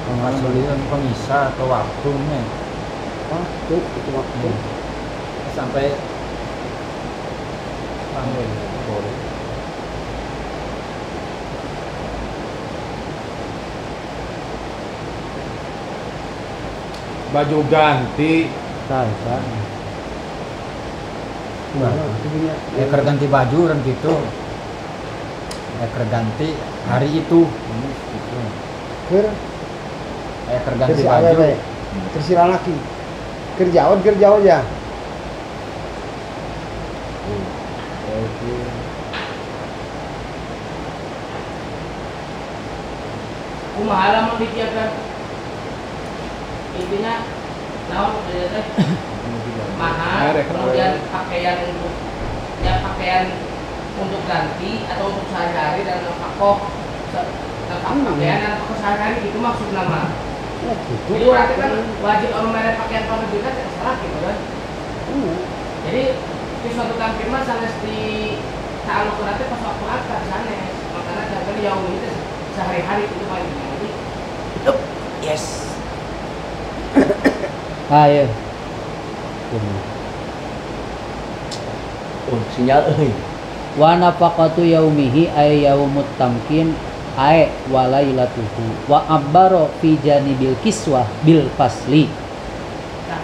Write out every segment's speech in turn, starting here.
Pengasulian pengisa atau waktunya. Waktu itu waktu. Sampai panggil boleh. Baju ganti. Tahu. Nah, itu punya. Eker ganti baju kan gitu. Eker ganti hari itu. Gitu. Ker Eker ganti kerja baju. awewe. Terserah laki. Kerja aja. Oke. Kumaha lamun dikieukeun. Intinya naon maksudnya teh? Mahal, kemudian pakaian untuk ganti atau untuk sehari-hari dan pakaian dan pakaian sehari-hari itu maksud nama. Gitu. Jadi berarti kan wajib orang merek pakaian pada juga tidak salah gitu kan? Jadi di suatu tampil mah sanes di tahu berarti pas waktu akad sanes, makanya jangan jauh itu sehari-hari itu paling jadi. Yes. Iya. Oh, sinyal euy. Wa nafaqatu yaumihi ay yaumut tamkin ay walailatuhu wa abbaro fi janibil kiswah bil fasli Nah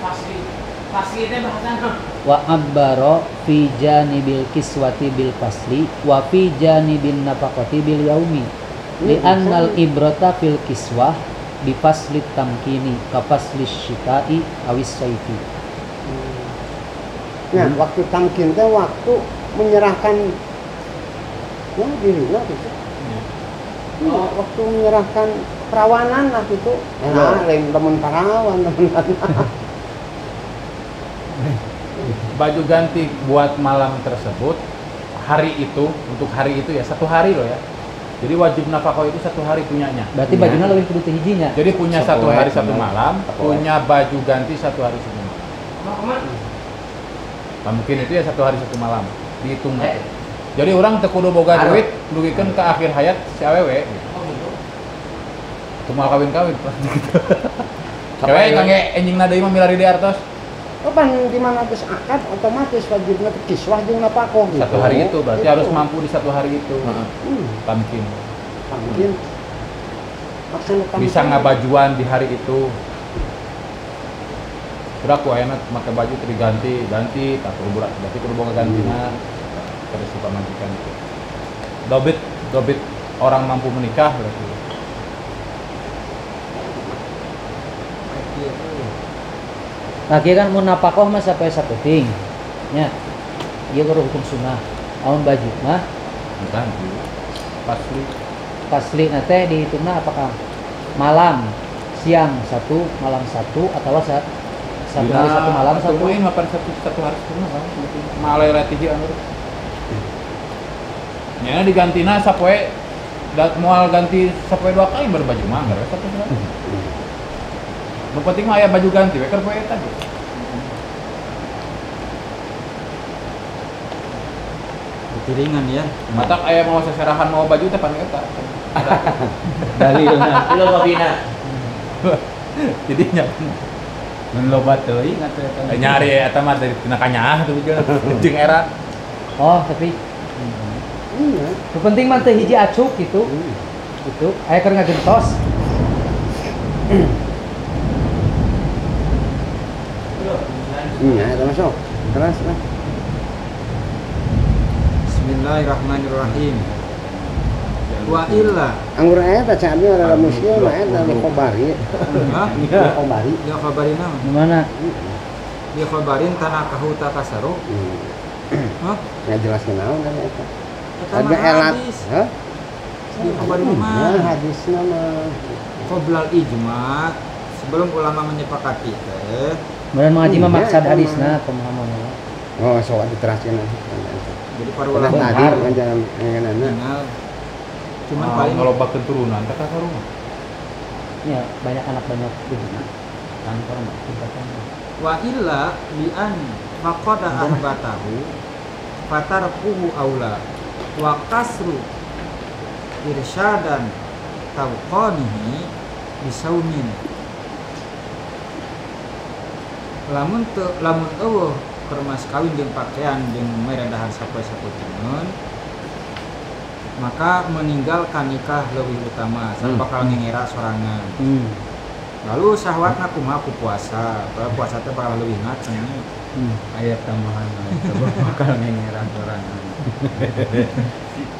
fasli itu bahasanya wa abbaro fi janibil kiswati bil fasli wa fi janibin nafaqati bil yaumi li annal ibrata fil kiswah bi fasli tamkini ka fasli syita'i awis sayfi. Nah, waktu tamkin teh waktu menyerahkan diri lah gitu. Waktu menyerahkan perawanan lah gitu. Nah, lain teman perawan, teman. Baju ganti buat malam tersebut hari itu, untuk hari itu ya, 1 hari loh ya. Jadi wajib nafkah itu 1 hari punyanya. Berarti bajunya lebih kudu teu hijinya. Jadi punya 1 hari 1 malam, punya baju ganti 1 hari 1 malam. Mungkin itu ya 1 hari 1 malam dihitung. Jadi orang teu kudu boga duit dugikeun ke akhir hayat si awewe. Teu moal kawin-kawin pasti gitu. Cewek kangge enjingna deui mah milari di artos. Kapan di mana geus akad otomatis wajibna teh kiswah jeung nafkah gitu. 1 hari itu berarti harus mampu di 1 hari itu. Tamkin. Tamkin. Maksudnya Bisa ngabajuan di hari itu. Udah aku enak pakai baju ganti, tak perlu berat, berarti perlu boga gantina. Terus suka majikan. Dobit orang mampu menikah berarti. Lagi kan mun napakoh mah sampai sapeting. Nya. Ieu kudu hukum sunnah. Amun baju mah Ganti. pasli na teh dihitungna apakah malam, siang 1, malam 1 atau satu hari 1 malam 1. Main mapan 1 hari 1 malam. Malai latih anu. Nya digantina sapoe moal ganti sapoe 2 kali baru baju mah gara 1 hari. Nu penting mah aya baju ganti we keur poe eta ge. Piringan ya. Matak aya mau seserahan mau baju teh pan eta. Dalilna. Filosofina. Jadinya Mun loba teuing atuh eta. nyari eta mah dari tina kanyaah tuh jeung era. Oh, tapi Iya. nu penting mah teu hiji acuk gitu. Gitu. Aya keur ngagentos. Iya, itu masuk. Terus lah. Bismillahirrahmanirrahim. Wa illa Anggur eta cabe ora muslim mah eta di kobari. hah? Di kobari. Ya khabarina Di mana? dia khabarin tanah kahuta kasaru. Hah? Ya jelas naon kan eta. Eta Ada mah elat. hadis. Hah? Dia khabarin Nah, mah hadisna mah. qoblal ijma, sebelum ulama menyepakati teh. Kemudian mengaji mah Iya, maksad eta hadisna mah. pemahamannya. Oh, sok diteraskeun nanti. Jadi para Ulah ulama tadi kan jangan nganana. kenal. Cuman Ah, paling kalau bak keturunan teh ka rumah. Ya, banyak anak banyak gitu. Kantor mah tingkatan. wa illa bi an faqada ahbatahu fatarkuhu aula wa kasru irsyadan tawqanihi bisaumin. Lamun eueuh keur mas kawin jeung pakaian jeung merendahan sapoe-sapoeun, maka meninggalkan nikah lebih utama, bakal ngengera sorangan. Lalu syahwatna kumaha ku puasa, kalau puasa teh bakal lebih ngaceng. Ayat tambahan bakal ngengeran sorangan.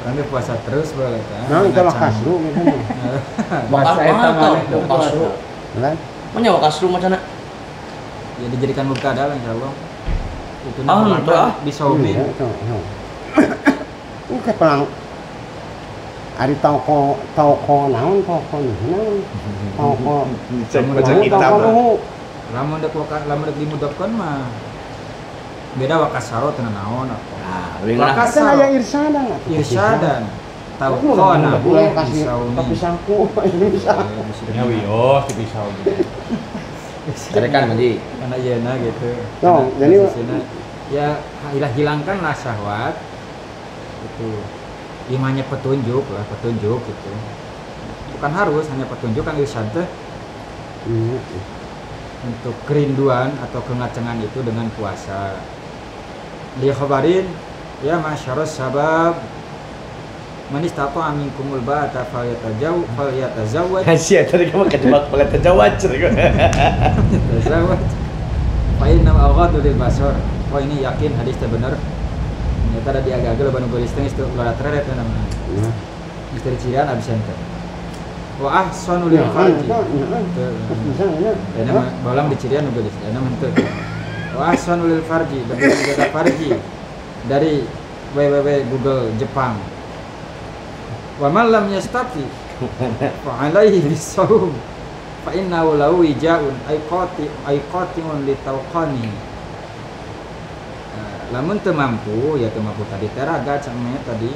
Orang teh puasa terus boleh kan. Nah, itu lah kasru gitu mah. Masa eta mah itu kasru. Kan? Menyawa kasru macana. Ya dijadikan mubtada lah insyaallah. Itu Itu bisaumin. Iya, itu. Ini kayak pelang ari toko naon toko naon toko Cek baca naon, kitab. toko nuhu. Lamun dek dimudafkan mah beda wakasaro teu naon apa. Nah, lebih Kan Wakasaro aya irsadan atuh. irsadan tahu Aku kona boleh kasih bisaumin. tapi saku bisa. Ya wios di pisau gitu. Carekan Manji. Karena ieu gitu. No, Karena jadi posisinya, ya hilangkanlah syahwat itu imannya petunjuk gitu, bukan harus hanya petunjuk kan irsyad teh Iya. untuk kerinduan atau kengacengan itu dengan puasa. Dia khabarin ya masyarus sabab man istata'a minkumul ba'ata falyatazawwaj Sia tadi kamu kejebak banget terjawab. tazawwaj fa inna aghaddu lil basar. Wah ini yakin hadis teh bener. Ternyata ada di agak-agak loba nu geulis teh itu ulah treret namanya. Iya. Istri cirian absen teh. Wa ahsanu lil farji. Bisa ya. Ya nama balang di cirian nu geulis. Ya nama henteu. Wa ahsanu lil farji dan menjaga farji dari www Google Jepang. Wa man lam yastati fa alaihi bisawm fa innahu lahu wijaun aiqatiun litawqani. Lamun teu mampu ya teu mampu tadi teraga camnya tadi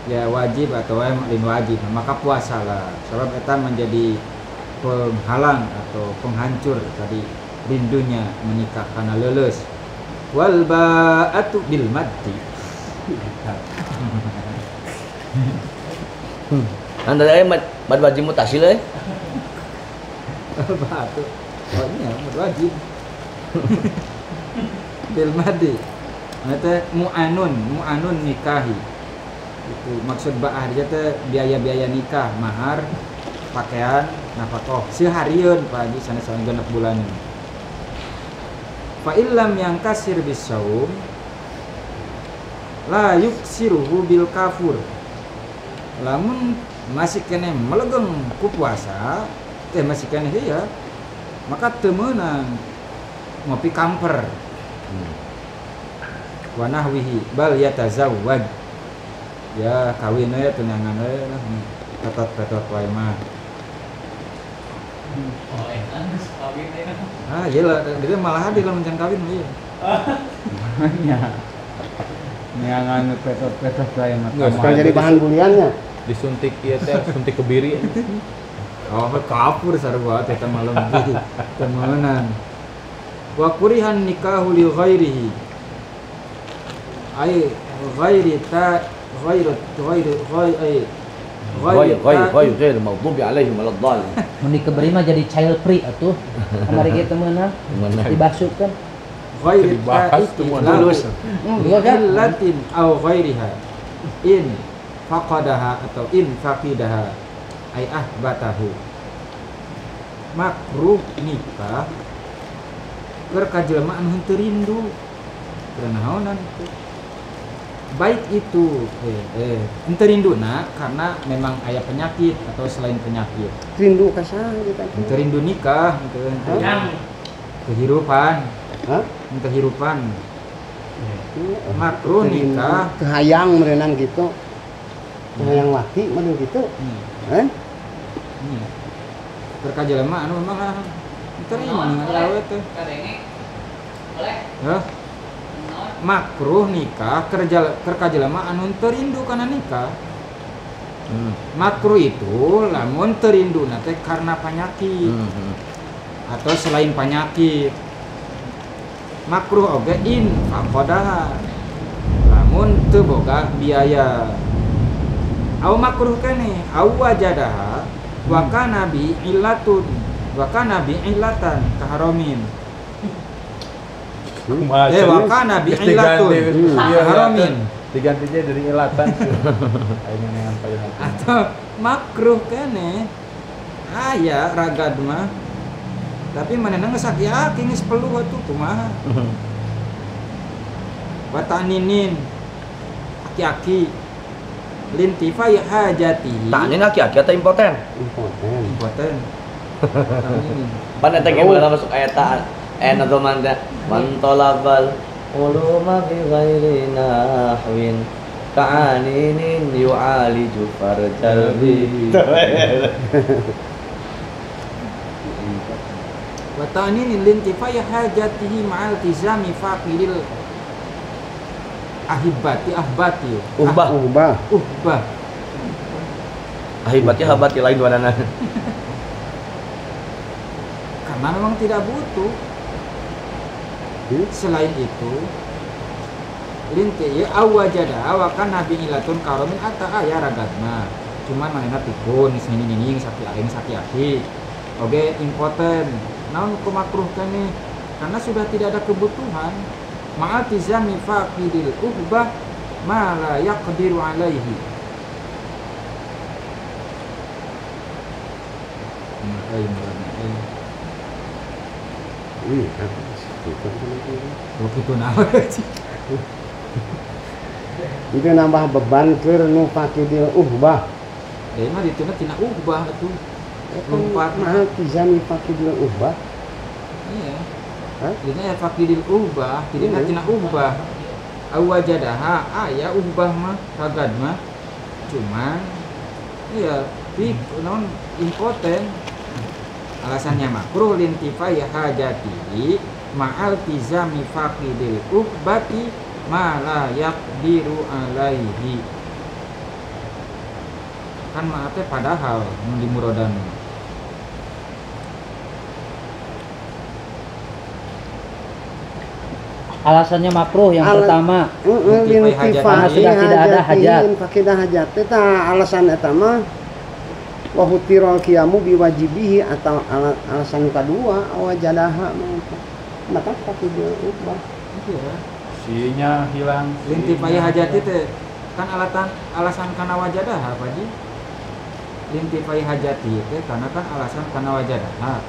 ya wajib atau lain wajib, maka puasalah sebab eta menjadi penghalang atau penghancur tadi rindunya menikah karena leuleus. Wal ba'atu bil maddi. Anda aya mad wajib mutasil euy. Ba'atu. Oh iya, wajib. Bil maddi. Eta mu'anun nikahi. Itu maksud ba'ah dia teh biaya-biaya nikah, mahar, pakaian, nafkah. Seharian Pak Haji sanes genep bulan. Fa illam yang kasir bisaum la yuksiruhu bil kafur. Lamun masih kene melegeng ku puasa, teh masih kene ya, maka teu meunang ngopi kamper. Wa nahwihi bal yatazawwaj. Ya kawin we tunangan we lah tetot wae mah. Iya lah, dia malah hadir lamun can kawin ieu. Nya. Neangan petot-petot wae mah. Supaya jadi bahan buliannya. Disuntik ieu teh suntik kebiri. Oh, kapur sarua teh teh malam deui. Temenan. Wa kurihan nikahu li ghairihi. Ai ghairi ta ghairi Ghair maghdubi alaihim waladdallin. Mun dikeberi mah jadi child free atuh. Kamari ge teu meunang. Dibasupkeun. ghairi Dibahas tuh, ta'id lulus. Iya kan? illatin aw ghairiha in faqadaha atau in faqidaha ay ahbatahu. Makruh nikah keur kajelema anu henteu rindu karena naonan itu baik itu henteu rinduna karena memang aya penyakit atau selain penyakit Rindu ka saha kita. henteu rindu nikah henteu kehirupan Hah? henteu hirupan makruh nikah Kehayang merenang gitu. Kehayang laki meureun gitu. Kan? keur jelema anu memang henteu rindu awewe teh heh makruh nikah keur jelema anu teu rindu kana nikah. Makruh itu lamun teu rinduna teh karena penyakit atau selain penyakit. Makruh oge in faqadaha lamun teu boga biaya. Au makruh keneh au wajadaha wa kana bi illatun wa kana bi illatan kaharamin. Wa kana bi illatun kaharamin. Digantinya dari ilatan. Aing nengan payeuna. Atau makruh kene aya ragad mah tapi manehna geus sakiaki geus peluh atuh kumaha. Wa ta'ninin aki-aki lintifai hajati. Ta'nin aki-aki atau impoten? Impoten. Pan eta ge mulai masuk ayat ta'an. Atau manda man talabal uluma bi ghairi nahwin ka'aninin yu'aliju farjal bi. Wa ta'ninin lintifai hajatihi ma'al tizami faqilil ahibati ahbati Uhbah. uhbah Ahibati habati lain wadana. karena memang tidak butuh. Selain itu linti awajada awakan nabi ilatun karomin ata aya ragadna cuman manehna pikun sini saki-aki oke impoten naon kumakruh kene karena sudah tidak ada kebutuhan ma'al tizami faqidil uhbah ma la yaqdiru alaihi. Begitu naon sih? Itu nambah beban keur nu faqidil uhbah. Mah dituna tina uhbah atuh. Lompat Mahal tizami faqidil uhbah. iya. Hah? Dina ya faqidil uhbah, dina tina uhbah. Awajadaha aya uhbah mah ragad mah. Cuman iya non impoten. Alasannya makruh lintifai hajati ma'al tizami faqidil uhbati ma la yaqdiru alaihi. Kan maate padahal mun dimurodan. Alasannya makruh yang pertama Karena sudah tidak ada hajat. Faqidah hajat eta alasan eta mah wa hutirul qiyamu biwajibihi atau alasan kedua awajadaha maka faqidil ubah. Iya. Sinya hilang. Lintifai hajati teh kan alasan kana wajadah apa ji? Lintifai hajati teh karena kan alasan kana wajadah.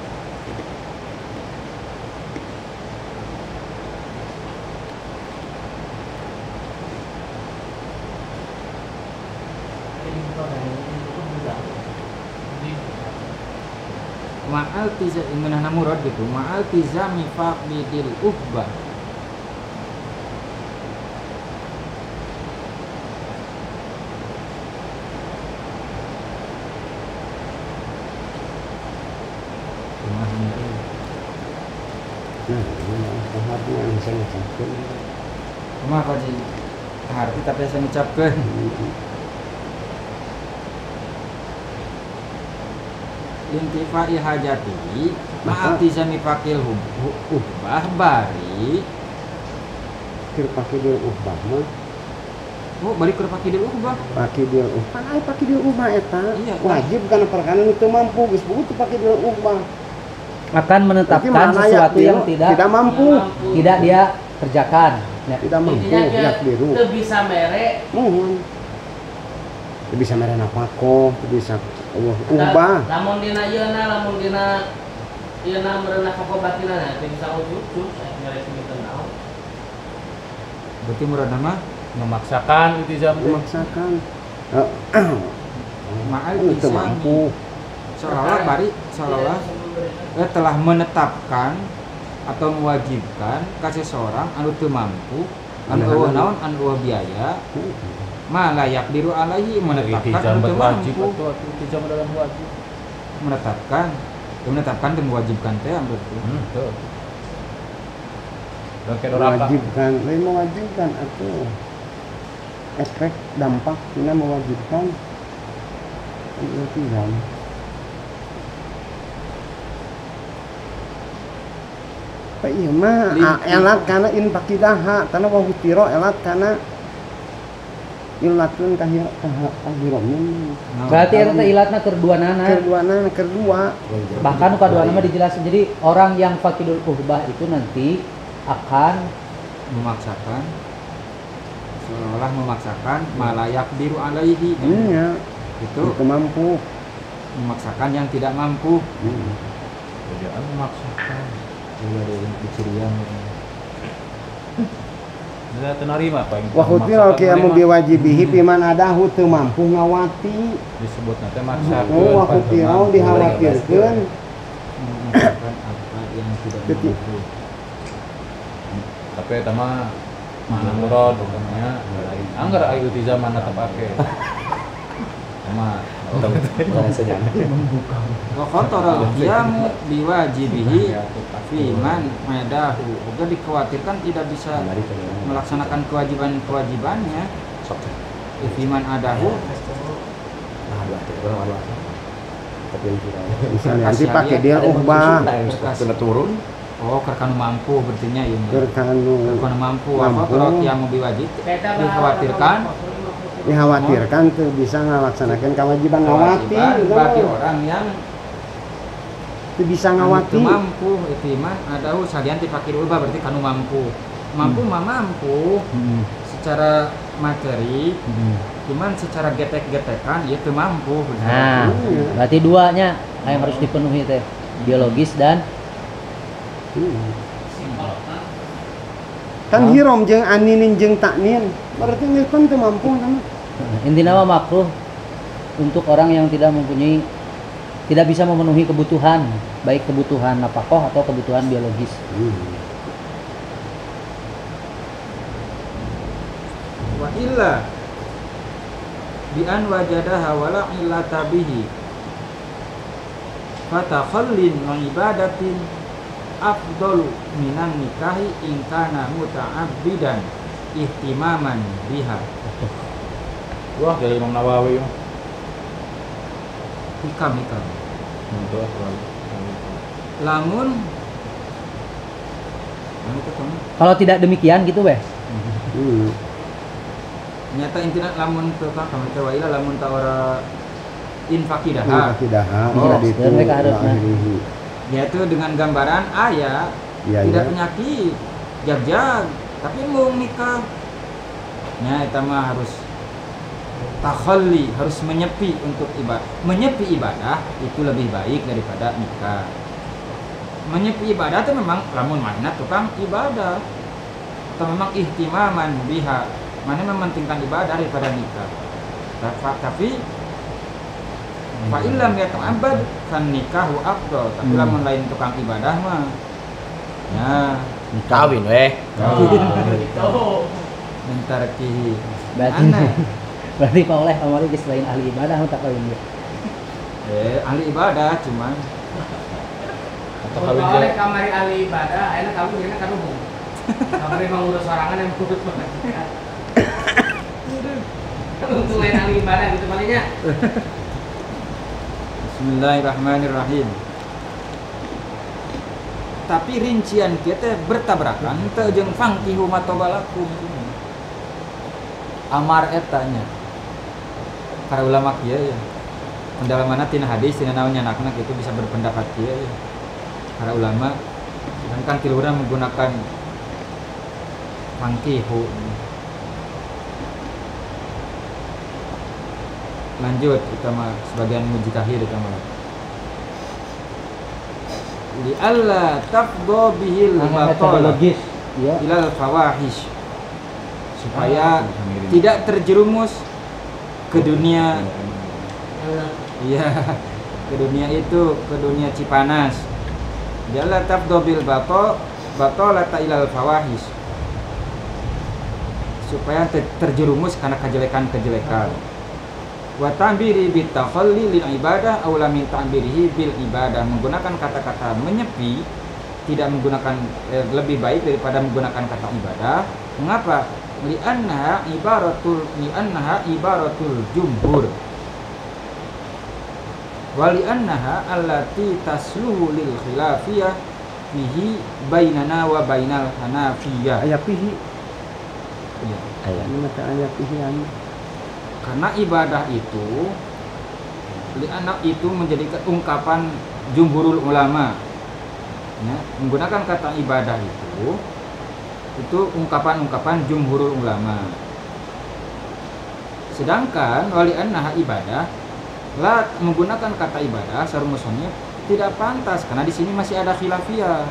Ma'al tiza ingenahna murad gitu. Ma'al tizami faqidil uhbah. Kumaha Pak Ji? Harti tapi saya ngucapkeun. Lintifai hajati ma'al tizami faqil uhbah bari Kir faqidil ubah mah oh balik ke faqidil uhbah. faqidil ubah ai faqidil ubah eta Iya, wajib kana perkara nu teu mampu geus butuh faqidil ubah. Akan menetapkan Berarti mana sesuatu ya, yang tidak mampu. tidak dia kerjakan. Ya. Tidak mampu Intinya yak biru. teu bisa mere Mohon. Teu bisa mere nafaqoh, teu bisa ubah. lamun dina yeuna lamun dina yeuna merenah kokobatina na teu bisa ujug mere segitu naon. Berarti murad nama Memaksakan iltizam teh. Memaksakan. ma'al Teu tizami mampu. seolah-olah bari seolah-olah telah menetapkan atau mewajibkan ka seseorang anu teu mampu anu eueuh naon anu eueuh biaya ma layak diru alaihi menetapkan Iltizam anu teu berwajib mampu atau iltizam dalam wajib. menetapkan dan mewajibkan teh ambil Tuh. Dan kayak doraka. Mewajibkan, lain mewajibkan atuh. Efek dampak tina mewajibkan iltizam. Pak ieu mah elat kana in faqidaha, tanah wa hutiro elat kana ilatun kahiromnya. Berarti eta teh ilatna keur duanana. Kedua. Bahkan nu kaduana mah dijelasin. Jadi orang yang fakidul uhbah itu nanti akan memaksakan seolah memaksakan malayak biru alaihi. Iya. Itu mampu. Memaksakan yang tidak mampu. Kerjaan memaksakan. Iya dari dicirian. Tidak terima Pak. Wa hutil qiyamu biwajibihi piman adahu teu mampu ngawati. Disebut nanti maksakan. Wa hutil dikhawatirkeun Memaksakan apa yang tidak mampu. Tapi eta mah mana murad utamanya anggar ayu di zaman eta pake. Sama Wa khatara qiyamu biwajibihi fiman madahu. Juga dikhawatirkan tidak bisa melaksanakan kewajiban-kewajibannya. Fiman adahu nanti pakai dia ubah turun. Oh, kerkanu mampu berartinya ini. berkanu Kerkanu mampu apa kalau yang biwajib dikhawatirkan tuh bisa ngelaksanakan kewajiban ngawati bagi orang yang tuh bisa ngawati itu mampu itu iman ada salian dipakai ubah berarti kanu mampu mampu secara materi cuman secara getek-getekan ya itu mampu Nah, berarti duanya yang harus dipenuhi teh, biologis dan kan hirom jeung aninin jeung taknin berarti ngeukon teu mampu nama intinya mah makruh untuk orang yang tidak bisa memenuhi kebutuhan, baik kebutuhan nafkah atau kebutuhan biologis. Wa illa bi an wajadaha wala illata bihi fatakhallin wa ibadatin afdalu minan nikahi in kana muta'abbidan ihtimaman biha. Wah, dari Imam Nawawi. Hikam lamun Kalau tidak demikian gitu weh. nyata intinya lamun teu ka kami teh waila lamun ta ora infakidah Dijelaskeun we ka hareupeuna. yaitu dengan gambaran ayah tidak penyakit jag tapi mau nikah nya eta mah harus takhalli, harus menyepi untuk ibadah. Menyepi ibadah itu lebih baik daripada nikah. Menyepi ibadah itu memang lamun mana tukang ibadah atau memang ihtimaman biha, mana mementingkan ibadah daripada nikah. Tapi fa illam yata'abbad kan nikahu afdal. Tapi lamun lain tukang ibadah mah ya Kawin weh. bentar ki Berarti Pak Oleh amali geus lain ahli ibadah tak kawin dia. Ahli ibadah cuman Atau kawin Oleh dia. kamari ahli ibadah, enak kamu gini kan umum. Kamari mengurus sorangan yang ngurus banget. Untuk lain ahli ibadah gitu palingnya. Bismillahirrahmanirrahim. Tapi rincian kita bertabrakan teu jeung fangkihu matobalakum. Amar etanya. Para ulama kieu ya. Pendalamanna tina hadis tina naon nyanakna kitu bisa berpendapat kieu ya. Para ulama sedangkan tiluhurna menggunakan fangkihu. Lanjut utama sebagian mujtahid utama. Li alla tafdha bihil batal ya. ilal fawahish, supaya tidak terjerumus ke dunia ke dunia itu, ke dunia cipanas. Jalla tafdha bil batalata ilal fawahish, supaya terjerumus karena kejelekan-kejelekan. Wa ta'biri bit takhalli lil ibadah aw lam ta'birihi bil ibadah, menggunakan kata-kata menyepi, tidak menggunakan lebih baik daripada menggunakan kata ibadah. Mengapa? Li'annaha ibaratul jumhur wa li'annaha allati tasluhu lil khilafiyah fihi bainana wa bainal hanafiyah. Aya pihi. Iya. Ini mata aya pihi anu. Karena ibadah itu anak itu menjadi ungkapan jumhurul ulama. Ya, menggunakan kata ibadah itu ungkapan-ungkapan jumhurul ulama. Sedangkan wali annaha ibadah, la menggunakan kata ibadah secara musonnya tidak pantas karena di sini masih ada khilafiyah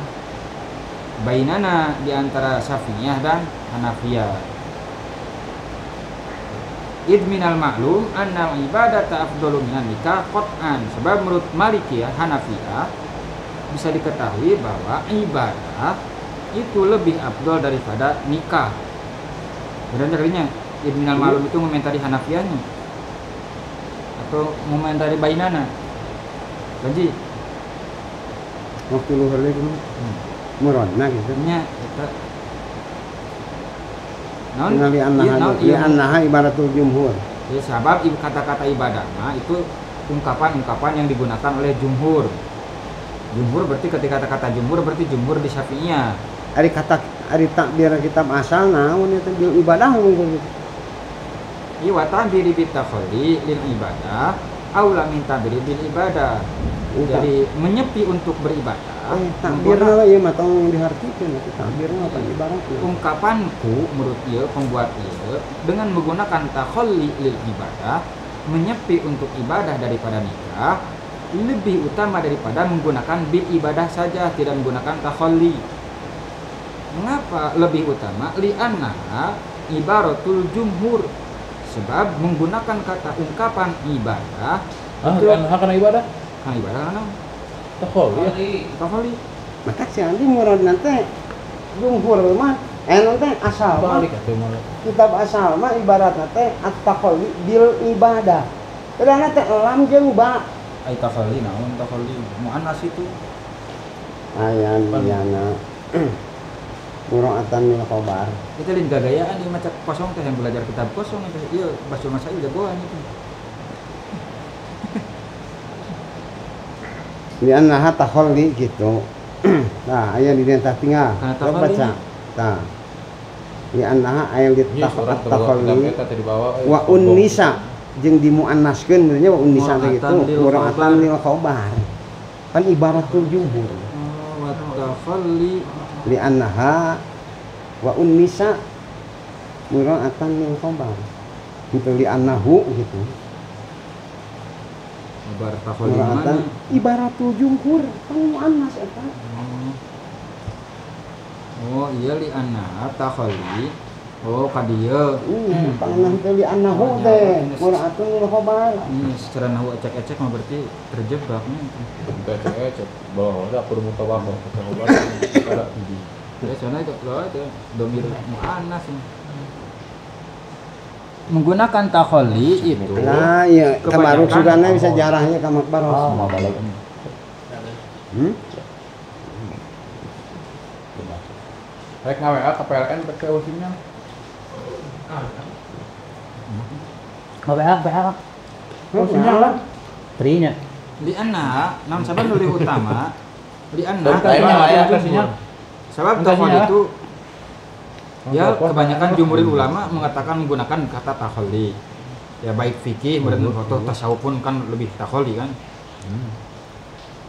bainana di antara Syafi'iyah dan Hanafiyah. Id minal ma'lum anna ibadata afdalu minan nikah qat'an. Sebab menurut Malikiyah, Hanafiyah bisa diketahui bahwa ibadah itu lebih afdal daripada nikah. Benar kalinya Id minal ma'lum itu ngomentari Hanafiyahnya atau ngomentari bainana? Janji waktu luhur itu merona gitu. nya eta Li annaha ibaratul jumhur. Ya, sebab kata-kata ibadah itu ungkapan-ungkapan yang digunakan oleh jumhur. Jumhur berarti ketika kata-kata jumhur berarti jumhur di Syafi'iyah. Ari takbir kitab asal naon itu bil ibadah mungkin. Wa ta'biri bit takhali lil ibadah aula min ta'biri bil ibadah. Jadi menyepi untuk beribadah. Takbirna ieu mah tong dihartikeun atuh takbirna apa ibaratna. Ungkapanku menurut ieu pembuat ieu dengan menggunakan takhalli lil ibadah, menyepi untuk ibadah daripada nikah lebih utama daripada menggunakan bil ibadah saja, tidak menggunakan takhalli. Mengapa lebih utama? Li'annaha ibaratul jumhur. Sebab menggunakan kata ungkapan ibadah itu karena ibadah? Kan ibadah kan? Takhalli. Maka si andi murad nanti jumhur mah nanti asal mah kitab asal mah ibaratna teh at-takhalli bil ibadah. Karena teh lam jeung ba. Ai takhalli naon takhalli? Muannas itu. Ayan yana. Mura'atan min khabar. Itu lain gagayaan ieu macam kosong teh yang belajar kitab kosong itu. Ieu basul masail jagoan itu. Liannaha takhalli gitu. Nah, aya di dieu tinggal. Baca. Tah. Liannaha aya di takhalli wa unnisa jeung dimuannaskeun benernya wa unnisa teh gitu. Mura'atan lil khabar. Kan ibaratul jumhur. Wa takhalli li'annaha wa unnisa mura'atan lil khabar. Gitu li'annahu gitu. Ibarat takhalli mura'atan ibaratul jumhur kan muannas eta. Oh iya li'annaha takhalli. Oh kadieu. Pangan teh li'annahu teh mura'atan lil khabar. Ini secara nahu ecek-ecek mah berarti terjebak nih. Ecek bahwa ada perlu mutawafah kata khabar. Ada Ya soalnya itu loh itu domir muannas. Menggunakan takhalli itu. Nah, iya kemaru sudahnya bisa jarahnya ka makbaros. Oh, mau balik. Rek ngawe ka PLN pakai usimnya. Mau PH. Usimnya lah. Trinya. Li'anna namun sabab lebih utama. Li'anna sebab takhalli itu ya kebanyakan jumhurul ulama mengatakan menggunakan kata takhalli. Ya baik fikih atau tasawuf pun kan lebih takhalli kan.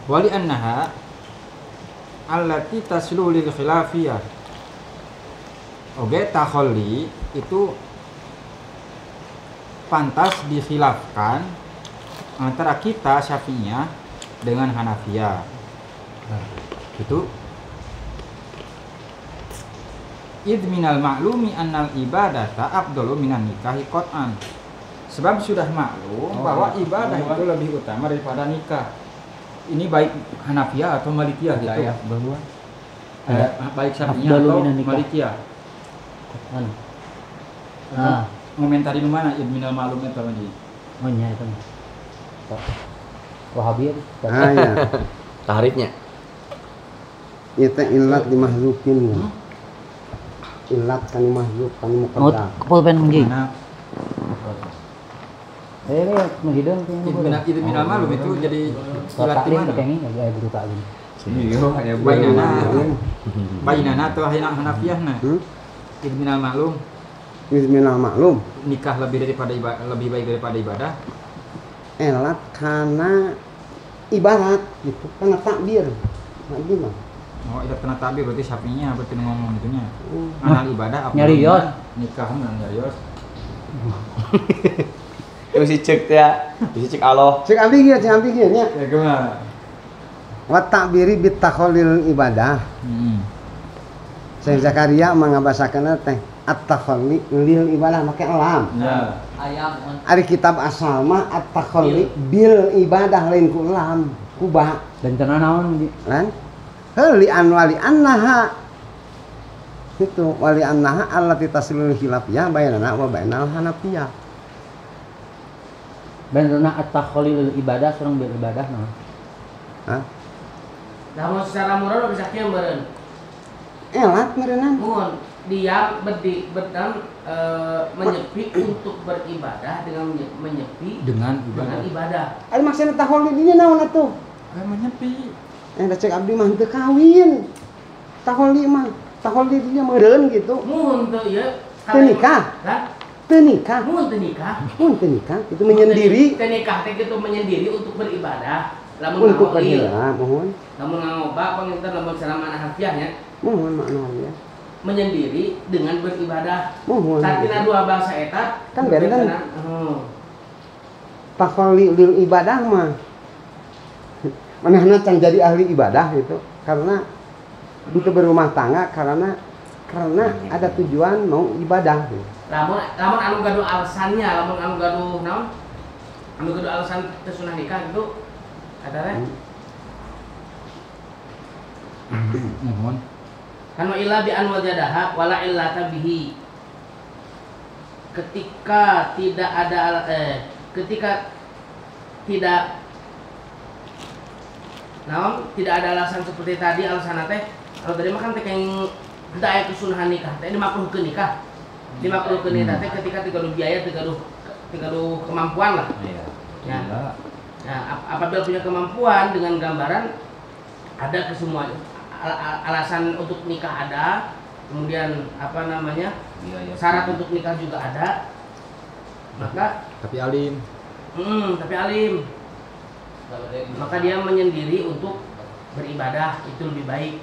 Wali annaha allati taslu lil khilafiyah. Oke, takhalli itu pantas dikhilafkan antara kita Syafi'iyah dengan Hanafiyah. Itu id minal ma'lumi annal ibadata afdalu minan nikahi qat'an. Sebab sudah maklum bahwa ibadah itu lebih utama daripada nikah. Ini baik Hanafiyah atau Malikiyah gitu. Baik Syafi'iyah atau Malikiyah. Mana? Nah, Ngomentari di mana id minal ma'lum itu tadi? oh nya itu. Wahabi itu. Ya. Tahrifnya. Itu illat dimahzukin. Illat kan mahzuf kan muqaddam. Pulpen mengi. Mana Ini menghidup id minal ma'lum itu jadi ilat di mana? Ini ya guru tak gini. Iya, bainana atau Hanafiyah nah. Id minal ma'lum. Minal maklum. Nikah lebih baik daripada ibadah. Elat karena ibarat gitu, karena takbir. Nah, gimana? Oh, itu kena takbir berarti sapinya berarti ngomong itunya. Anal ibadah apa? Nyarios. Nikah nang nyarios. Itu si cek ya, si cek Allah. Cek abdi nya Ya gimana? wa takbiri bit takhalil ibadah. Syekh Zakaria mangabasakeun teh at-takhalli lil ibadah make lam. Ya. Ayam. Ari kitab asal mah at-takhalli bil ibadah lain ku lam, ku ba. Dan cenah naon? Kan? Li wali annaha itu wali annaha allati tasilul khilafiyah bainana wa bainal hanafiyah. Benerna at-takhalil ibadah sareng bil ibadah naon? Hah? Namun secara moral bisa kieu meureun. Elat meureunna. Mohon diam menyepi untuk beribadah dengan menyepi Dengan dengan ibadah. Ari maksudna takhalil dinya naon atuh? Menyepi. Da cek abdi mah teu kawin. Takhalil mah takhalil dinya meureun gitu. Mohon teu ieu Teu nikah. Kan? Teu nikah. Mohon teu nikah. Mun teu nikah itu menyendiri Teu nikah teh kitu menyendiri untuk beribadah. Lamun untuk ngawali, berhilah mohon. lamun ngangobak panginten lamun secara mana harfiahnya Mohon makna ya. menyendiri dengan beribadah. Mohon. Satina dua bahasa eta Kan benten. Takhalil lil ibadah mah manehna can jadi ahli ibadah gitu karena itu berumah tangga karena ada tujuan mau ibadah gitu. Lamun anu gaduh alasannya, lamun anu gaduh naon? Anu gaduh alasan teu sunah nikah gitu adalah Mohon. kanu illa bi an wajadaha wala illata bihi. Ketika tidak ada alasan seperti tadi alasan teh kalau tadi mah kan teh yang tidak aya kesunahan nikah teh dimakruhkeun nikah teh ketika tigaduh biaya tigaduh kemampuan lah ya. Nah, apabila punya kemampuan dengan gambaran ada kesemua alasan untuk nikah ada, kemudian syarat untuk nikah juga ada, maka Tapi alim. maka dia menyendiri untuk beribadah itu lebih baik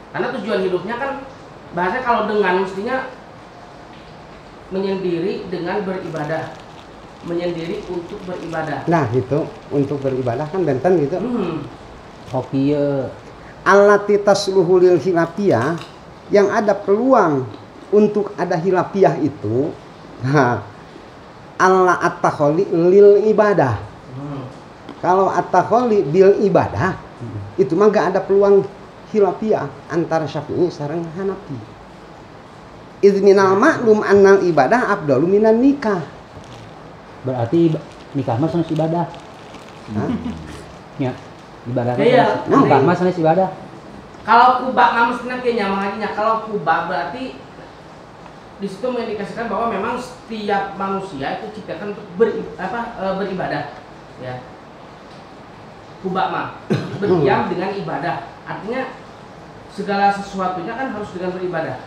karena tujuan hidupnya kan bahasanya kalau dengan mestinya menyendiri dengan beribadah, menyendiri untuk beribadah. Nah gitu untuk beribadah kan benten gitu. Kopi Allati tasluhu lil hilafiyah yang ada peluang untuk ada hilafiyah itu. Nah, Allah at-takhalli lil ibadah. Kalau at-takhalli bil ibadah itu mah gak ada peluang khilafiyah antara Syafi'i sareng Hanafi. Idminal maklum annal ibadah afdalu minan nikah. berarti nikah mah sanes ibadah. Ya, ibadah. Iya, Nikah mah sanes ibadah. Kalau kubah ngamusna kieu nyamahannya, kalau kubah berarti di situ mengindikasikan bahwa memang setiap manusia itu diciptakan untuk beribadah, ya. Kubah mah berdiam dengan ibadah, artinya segala sesuatunya kan harus dengan beribadah.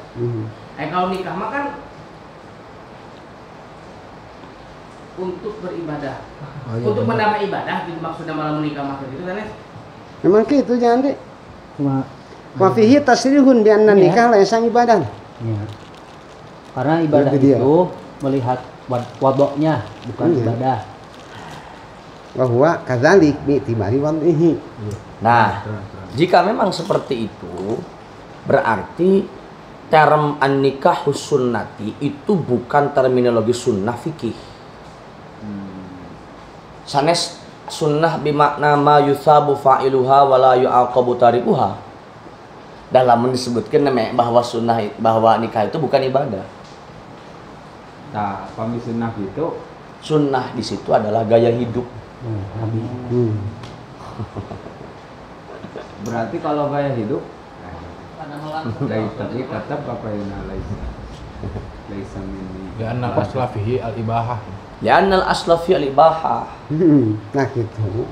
Kalau nikah mah kan untuk beribadah, untuk menambah ibadah, gitu maksudnya malah menikah maksud itu kan ya? Memang gitu jangan deh. Cuma Wa fihi tasrihun bi anna nikah laisa ibadah. ya. Karena ibadah itu melihat wadoknya bukan ibadah. Wa huwa kadzalik bi tibari wadhihi. Nah, jika memang seperti itu, berarti term an-nikahus sunnati itu bukan terminologi sunnah fikih. Sanes sunnah bimakna ma yuthabu fa'iluha wa la yu'aqabu tarikuha. Dalam disebutkan bahwa sunnah, bahwa nikah itu bukan ibadah. Nah, pami sunnah gitu. Sunnah di situ adalah gaya hidup. Berarti kalau gaya hidup dari tadi kata bapak yang laisa minni. Ya anna asla fihi al-ibahah. Ya annal asla fi al-ibahah. Nah gitu.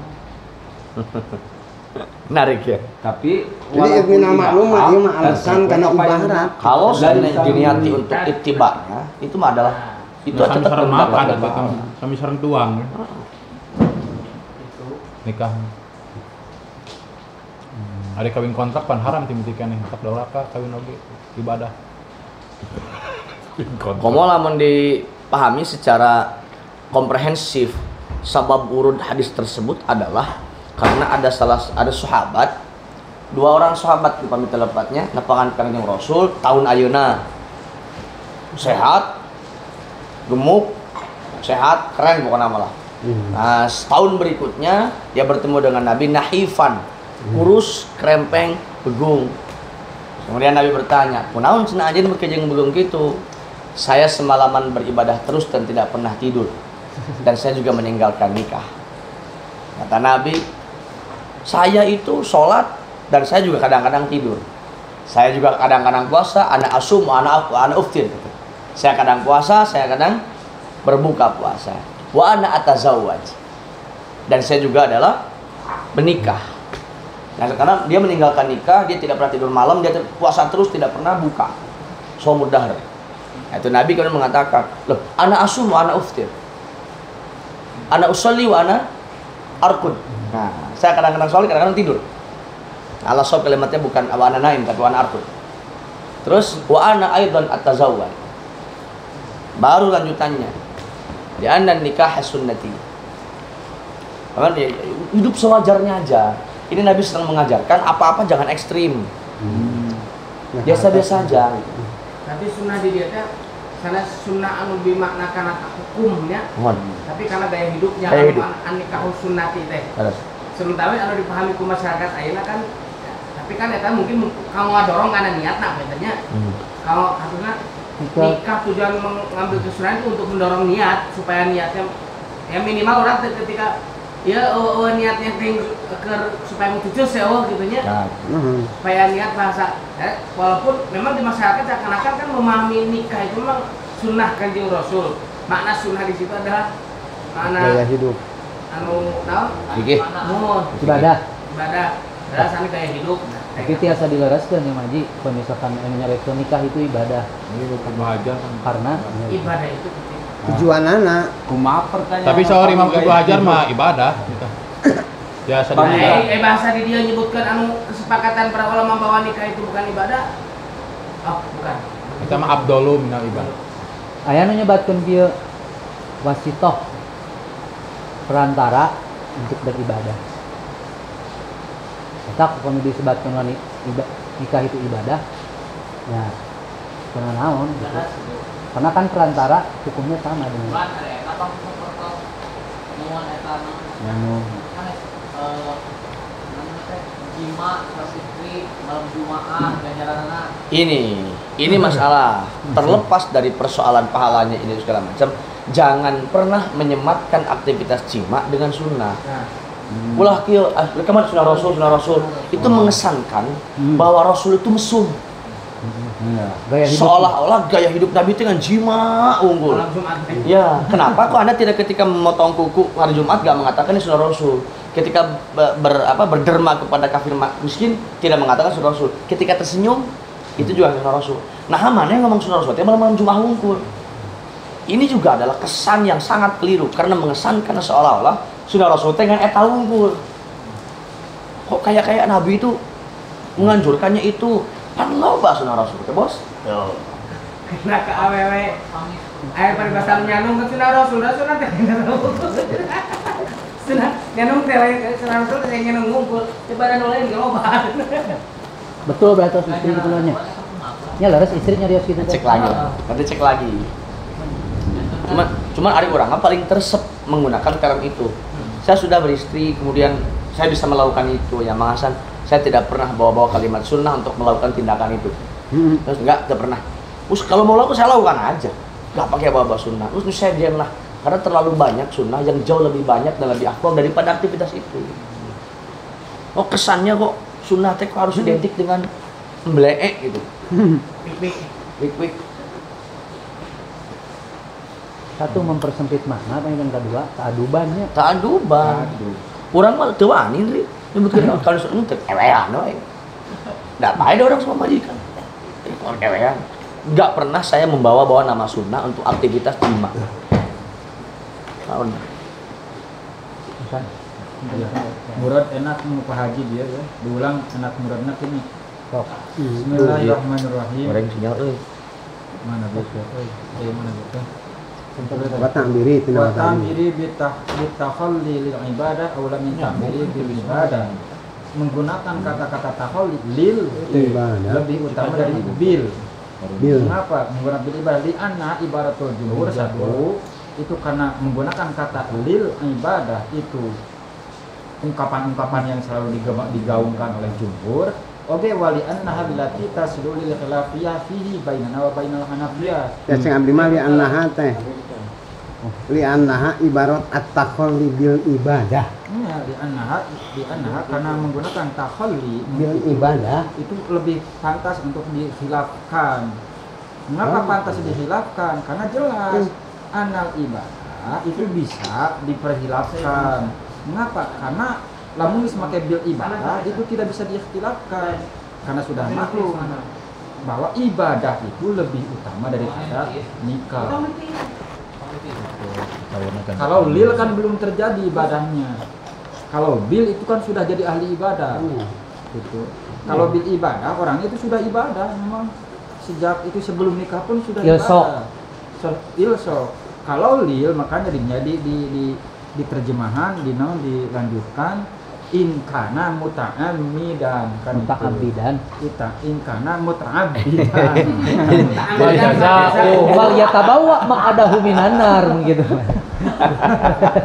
Menarik ya. Tapi Jadi itmina maklumat itu mah alasan karena ibarat. Kalau seandainya diniati untuk ittiba'nya, itu mah adalah itu kami tetap sarang mendapat makan, pahala. kami sarang tuang. Nikah. Ada kawin kontrak pan haram timitikan nih, tak daulaka kawin oge ibadah. Komo lamun dipahami secara komprehensif, sabab urut hadis tersebut adalah karena ada sahabat, dua orang sahabat di pamit telepatnya nepangan kanjeng Rasul tahun ayeuna sehat, gemuk, sehat, keren pokoknya malah. Nah, setahun berikutnya dia bertemu dengan Nabi nahifan, kurus, krempeng, begung. Kemudian Nabi bertanya, "Kunaon cenah ajeun bekejeng begung kitu?" "Saya semalaman beribadah terus dan tidak pernah tidur. Dan saya juga meninggalkan nikah." Kata Nabi, "Saya itu sholat dan saya juga kadang-kadang tidur. Saya juga kadang-kadang puasa, ana asum, ana uftir." Saya kadang puasa, saya kadang berbuka puasa. Wa ana atazawwaj. Dan saya juga adalah menikah. Nah, karena dia meninggalkan nikah, dia tidak pernah tidur malam, dia puasa terus, tidak pernah buka. Shaumud dahr. Nah, itu Nabi kemudian mengatakan, "Loh, ana asum wa ana uftir. Ana usolli wa ana arkud." Nah, saya kadang-kadang sholat, kadang-kadang tidur. Allah soal kalimatnya bukan wa ana naim, tapi wa ana arkud. Terus wa ana aidan atazawwaj. Baru lanjutannya. Di anna nikah sunnati. Hidup sewajarnya aja. Ini Nabi sedang mengajarkan apa-apa jangan ekstrim. Biasa-biasa aja. Tapi sunnah di dia teh salah sunnah anu bimakna kana hukumnya. Tapi karena gaya hidupnya an nikah sunnati teh. Sementara anu dipahami ku masyarakat ayeuna kan tapi kan eta mungkin kamu ngadorong kana niatna katanya. Kalau katanya nikah tujuan mengambil kesunahan itu untuk mendorong niat supaya niatnya ya minimal orang ketika ya niatnya supaya mutucus ya gitunya supaya niat bahasa walaupun memang di masyarakat seakan-akan kan memahami nikah itu memang sunnah kanjeng Rasul. Makna sunnah di situ adalah makna gaya hidup anu naon ibadah dasarnya gaya hidup. Tapi tiasa dileraskeun ya Maji, kalau misalkan nyarekeun nikah itu ibadah. Ini bukan hajar Karena ibadah itu tujuan anak. Kumaha pertanyaan? tapi seorang Imam Ibnu Hajar mah ibadah gitu. Biasa bahasa di dia nyebutkan anu kesepakatan para ulama bahwa nikah itu bukan ibadah. Oh, bukan. Kita mah abdolu minal ibadah. aya nu nyebatkeun kieu wasitoh perantara untuk beribadah. Tak kalau disebutkan nikah itu ibadah, ya karena naon? Karena kan perantara hukumnya sama dengan. Ini masalah terlepas dari persoalan pahalanya ini segala macam. Jangan pernah menyematkan aktivitas jima dengan sunnah. Ulah kieu kemana sunnah Rasul itu mengesankan bahwa Rasul itu mesum. Seolah-olah gaya hidup Nabi itu dengan jima unggul. Ya, kenapa kok Anda tidak ketika memotong kuku hari Jumat gak mengatakan ini sunnah Rasul? Ketika berderma kepada kafir miskin tidak mengatakan sunnah Rasul. Ketika tersenyum itu juga sunnah Rasul. Nah, mana yang ngomong sunnah Rasul? Dia malam Jumat unggul. Ini juga adalah kesan yang sangat keliru karena mengesankan seolah-olah sunnah Rasul dengan eta unggul. Kok kayak Nabi itu menganjurkannya itu kan loba sunnah Rasul, ya bos? Yo. Nah ke awewe, air peribahasa nyanung ke sunnah Rasul teh sunnah nyanung teh sunnah Rasul teh nyanung ngumpul, ibadah nu lain loba. Betul berarti istri gitu nya. Nya laras istrinya dia gitu. Cek lagi. Nanti cek lagi. Cuman hari orang paling tersep menggunakan term itu. Saya sudah beristri, kemudian saya bisa melakukan itu ya Mang Hasan. Saya tidak pernah bawa-bawa kalimat sunnah untuk melakukan tindakan itu. Terus enggak pernah. Terus kalau mau lakukan saya lakukan aja. Enggak pakai bawa-bawa sunnah. Terus saya diam lah. Karena terlalu banyak sunnah yang jauh lebih banyak dan lebih afdal daripada aktivitas itu. Oh kesannya kok sunnah teh harus identik dengan mbleek gitu. Wik. Satu mempersempit makna, yang kedua keadubannya. Ta'aduban. Urang mah teu wani, Ndri. Nyebutkan kalau itu kewean we. Enggak apa ada orang sama majikan. Kalau kewean. Enggak pernah saya membawa nama sunnah untuk aktivitas jima. Tahun. Murad enak mau Pak Haji dia ya. Diulang enak muradnya ini. Bismillahirrahmanirrahim. Goreng sinyal euy. Mana betul? Mana betul? Watang diri tina Watang watang. diri bitakhalli lil ibadah aw lam ta'miri bil ibadah. Menggunakan kata-kata takhalli lil Ibadah. lebih utama dari bil. Bil. Mengapa menggunakan bil ibadah? Li anna ibaratul jumhur satu itu karena menggunakan kata lil ibadah itu ungkapan-ungkapan yang selalu digaungkan oleh jumhur. Oke, wali annaha billati tasdul lil khilafiyah fihi bainana wa bainal hanafiyah. Ya sing abdi mah li annaha teh. Li annaha ibarat at-takhalli bil ibadah. Ya, li annaha karena menggunakan takhalli Bil ibadah. itu lebih pantas untuk dikhilafkan. Mengapa pantas dikhilafkan? Karena jelas anal ibadah itu bisa diperkhilafkan. Mengapa? Karena lamun memakai bil ibadah itu tidak bisa diikhtilafkan karena sudah maklum bahwa ibadah itu lebih utama daripada nikah. Kalau lil kan belum terjadi ibadahnya. Kalau bil itu kan sudah jadi ahli ibadah. Gitu. Kalau bil ibadah orangnya itu sudah ibadah memang sejak itu sebelum nikah pun sudah ibadah. Ilso. Kalau lil makanya di terjemahan dilanjutkan inkana muta'ammidan kan Muta'abbidan. kita inkana muta'abbidan Wal yatabawa ma'adahu minan nar gitu.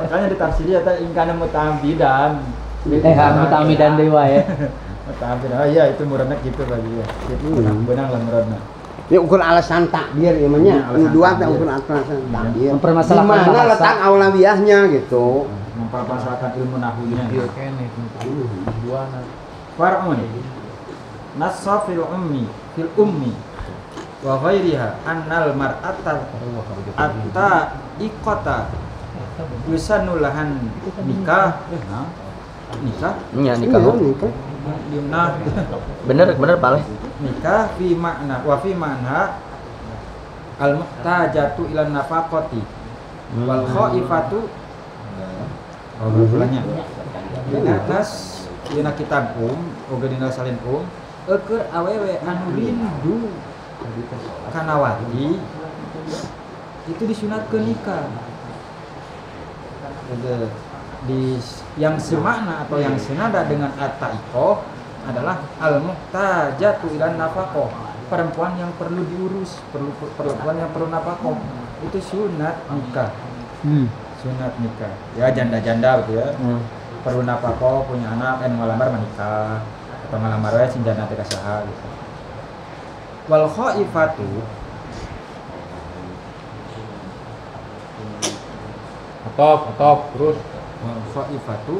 makanya ditafsirnya tadi inkana muta'abbidan Muta'ammidan deui wae. muta'abbidan iya itu muradna gitu bagi ya gitu benang lah muradna Ya ukur alasan takbir ya mah nya. Nu dua teh ukur alasan takbir. Mempermasalahkan Di mana bahasa. letak aulawiyahnya gitu. mempermasalahkan ilmu nahunya Iya kene duana. far'un nassa fil ummi wa ghairiha annal mar'ata atta iqata yusanulahan nikah nikah Nya Iya, nikah. nikah. nah Bener Pak. nikah fi makna wa fi makna al muhtajatu ila nafaqati wal khaifatu Belanya. Di atas dina kitab oge dina salin keur awewe anu rindu kana wati itu disunatkeun nikah. Di yang semakna atau yang senada dengan at-taiqah adalah al-muhtajatu ila nafaqah. Perempuan yang perlu diurus, perempuan yang perlu nafaqah. Itu sunat nikah. Sunat nikah ya janda-janda gitu ya perlu nafkah punya anak kan ngalamar menikah atau ngalamar wae sinjana teh kasaha gitu wal khaifatu Atop terus wal khaifatu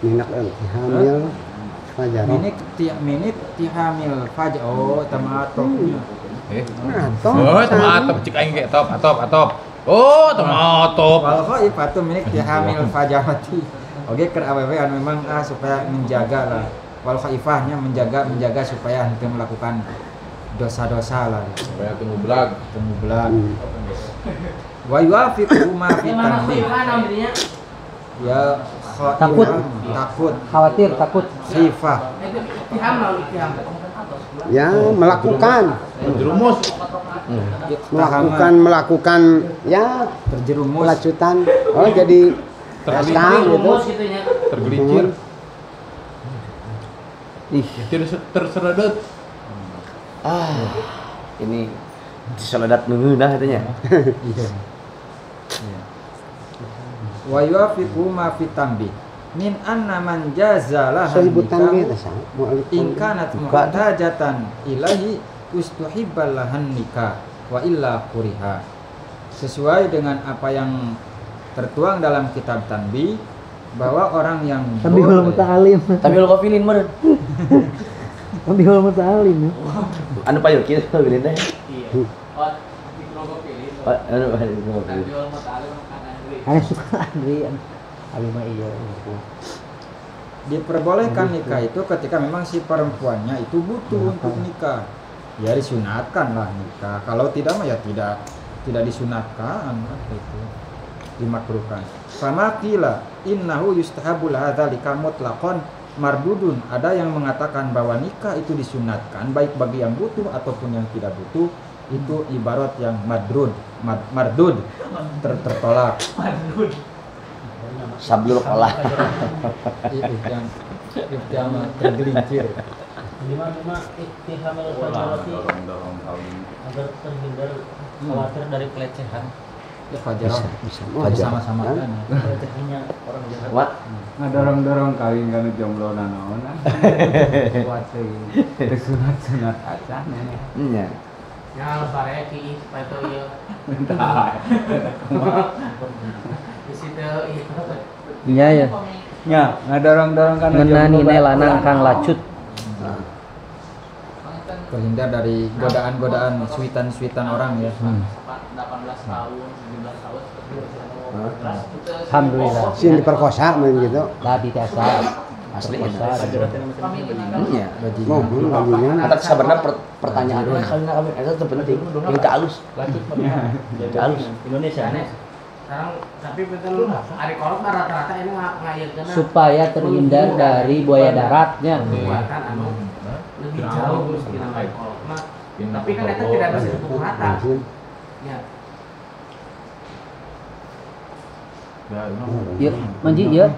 Minak hamil fajarah. minit tihamil fajr tamatok atop cik aing ge atop. Oh, atop. wal khaifatu minit tihamil fajrati oke keur awewe anu memang supaya menjaga lah wal khaifahnya menjaga supaya henteu melakukan dosa-dosa lah Supaya tunggu belag. Wa yuafiqu ma fi tanbih. Ya Takut. Khawatir, takut. Khifah. Ya melakukan ya Terjerumus. pelacutan. Oh jadi gitu. Tergelincir. Terseredet. Ini diseledat ngeunah katanya. Iya. Wa yuafiqu ma fi tanbih. Min anna man jazalah Sohibutan gitu in kanat muhtajatan ilahi ustuhibbal lahan nikah wa illa kuriha. Sesuai dengan apa yang tertuang dalam kitab tanbih bahwa orang yang Tabihul muta'alim. Tapi lo kofilin meureun. Tabihul muta'alim. Anu payu kieu bilin teh. Anu Aya suka Andri. Abi mah iya. Diperbolehkan nikah itu ketika memang si perempuannya itu butuh untuk nikah. Ya disunatkan lah nikah. Kalau tidak mah ya tidak disunatkan itu. Dimakruhkan. Sama qila innahu yustahabul hadzalika mutlaqan mardudun. Ada yang mengatakan bahwa nikah itu disunatkan baik bagi yang butuh ataupun yang tidak butuh. Itu ibarat yang mardud tertolak. Sablul qalah. yang tergelincir. Lima ittihamul fajarati agar terhindar khawatir dari pelecehan. Ya fajar Bisa. sama-sama kan. Pelecehannya orang jahat. What? Ngadorong-dorong kawin kan jomblo naon. Kuat teh. Sunat-sunat acan nenek. Iya. Ya lebarnya ki pato ieu. Di situ Iya ya. Ya, ngadorong-dorong kan Ngenani ne lanang kang lacut. Terhindar dari godaan-godaan suitan-suitan orang ya. 18 tahun, 19 tahun Alhamdulillah. Sih diperkosa main gitu. Tadi biasa. Asli Perkosa. Iya. Mau bajingan. Kata sebenarnya pertanyaan kawin itu penting. Yang tak halus. Tak halus. Indonesia nih. sekarang tapi betul hari kolot mah rata-rata ini ngayekeun Supaya terhindar dari buaya daratnya. buatan anu lebih jauh mesti hari kolot mah. Tapi kan itu tidak bisa dipukul rata. Ya. Yuk, manji ya.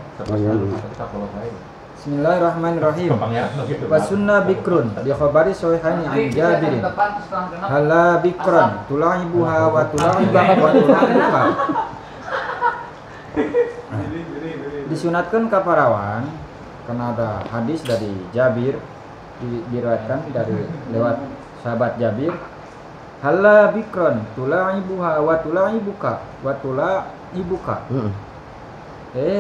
Bismillahirrahmanirrahim. Wa sunna bikrun bi khabari sahihaini an Jabir. Hala bikran tulaibuha wa tulaibuha wa tulaibuha. Disunatkan ka parawan karena ada hadis dari Jabir diriwayatkan dari lewat sahabat Jabir. Hala bikran tulaibuha wa tulaibuka wa tulaibuka.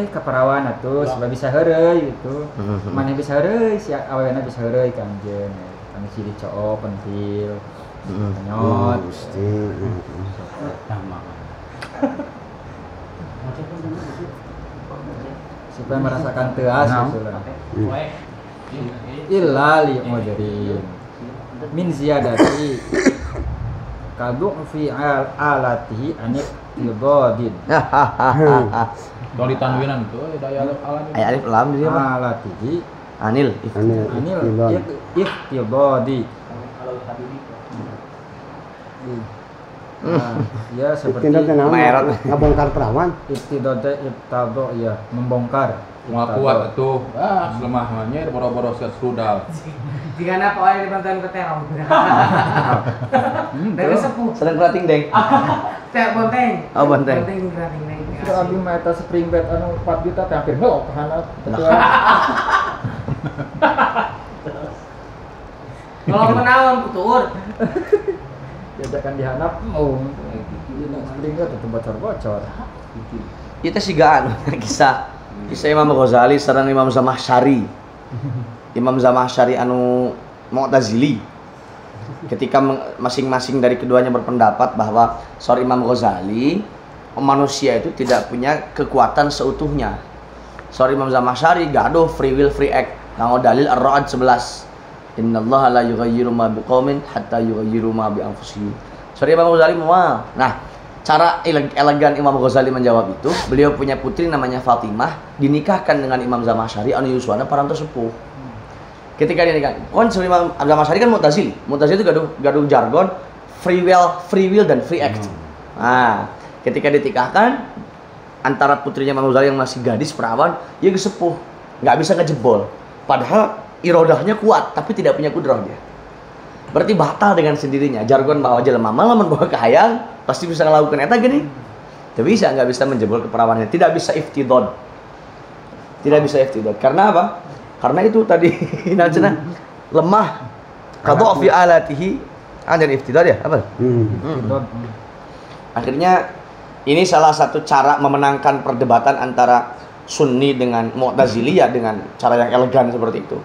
Kaparawan atuh sebab bisa heureuy gitu. Maneh bisa heureuy si awena bisa heureuy ka anjeun. Anu si dicoo pentil. Nyot Gusti. supaya merasakan teas gitu lah. Illa li mujrim. Min ziyadati kadu fi alatihi anik tidadin. Kalau di tanwinan tuh ada alam. Alif lam di dia mah. Alatihi Anil. anil iktidadi. Nah, ya seperti Merot ngabongkar perawan. iktidada ibtado ya membongkar. Nggak kuat tuh. Selemahannya boro-boro siat rudal. Jika apa yang dibantuan ke terong. Dari sepuh. Sedang kerating deng. Teh bonteng. Oh, bonteng. Bonteng grating deng. Itu abi mah eta spring bed anu 4 juta teh hampir heuh kana. Kalau menawan putur. Diajakan dihanap spring bed itu bocor-bocor. Itu sih gaan kisah Imam Ghazali sareng Imam Zamakhsyari. Imam Zamakhsyari anu Mu'tazili. Ketika masing-masing dari keduanya berpendapat bahwa Imam Ghazali manusia itu tidak punya kekuatan seutuhnya. Imam Zamakhsyari gaduh free will free act. Nganggo dalil Ar-Ra'd 11. Innallaha la yughayyiru ma biqaumin hatta yughayyiru ma bi anfusihim. Imam Ghazali mual. Nah, cara elegan Imam Ghazali menjawab itu, beliau punya putri namanya Fatimah, dinikahkan dengan Imam Zamakhsyari anu yuswana parantos sepuh. Ketika dia nikah, kon Imam Zamakhsyari kan Mu'tazili. Mu'tazili itu gaduh jargon free will dan free act. Nah, ketika dinikahkan antara putrinya Imam Ghazali yang masih gadis perawan, dia sepuh, nggak bisa ngejebol. Padahal irodahnya kuat, tapi tidak punya kudrah dia. Berarti batal dengan sendirinya. Jargon bahwa jelema malam membawa kahayang pasti bisa melakukan eta gini. Tidak bisa, nggak bisa menjebol keperawanannya. Tidak bisa iftidod. Tidak bisa iftidod. Karena apa? Karena itu tadi nacana lemah. Qadha fi alatihi ada iftidod ya? Apa? Akhirnya ini salah satu cara memenangkan perdebatan antara Sunni dengan Mu'taziliyah dengan cara yang elegan seperti itu.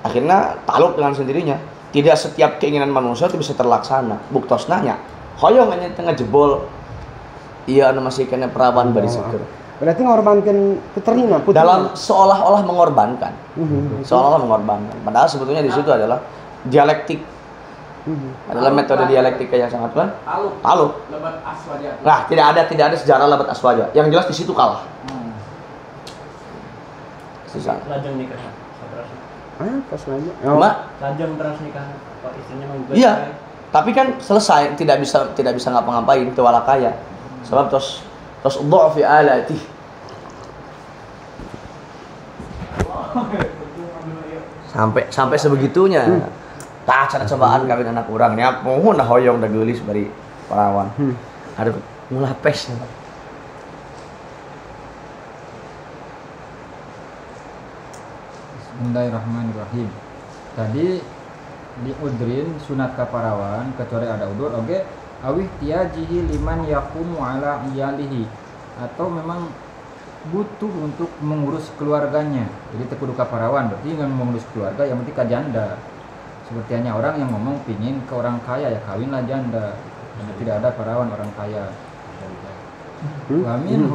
Akhirnya takluk dengan sendirinya. Tidak setiap keinginan manusia itu bisa terlaksana. Buktos nanya, hoyong hanya tengah jebol. Iya, anu masih kena perawan bari seger. Berarti ngorbankan putrinya, dalam seolah-olah mengorbankan. Seolah-olah mengorbankan. Padahal sebetulnya di situ adalah dialektik. Adalah metode dialektika yang sangat halus. Lebat aswaja. Nah, tidak ada sejarah lebat aswaja. Yang jelas di situ kalah. Susah. Lajeng nikah. Pas lagi. Lajeng terus nikah. Apa istrinya menggugat? Iya. Tapi kan selesai, tidak bisa ngapa-ngapain teu walakaya. Sebab tos dha'fi alati. Sampai sebegitunya. Tah cara cobaan kawin anak urang nya mohon dah hoyong da geulis bari parawan. Aduh mulapes. Bismillahirrahmanirrahim. Tadi di udrin sunat kaparawan kecuali ada udur oke awih tiajihi liman yaqumu ala iyalihi atau memang butuh untuk mengurus keluarganya. Jadi tekudu kaparawan berarti dengan mengurus keluarga yang penting janda. Seperti hanya orang yang ngomong pingin ke orang kaya ya kawinlah janda. Karena tidak ada parawan orang kaya. Wamin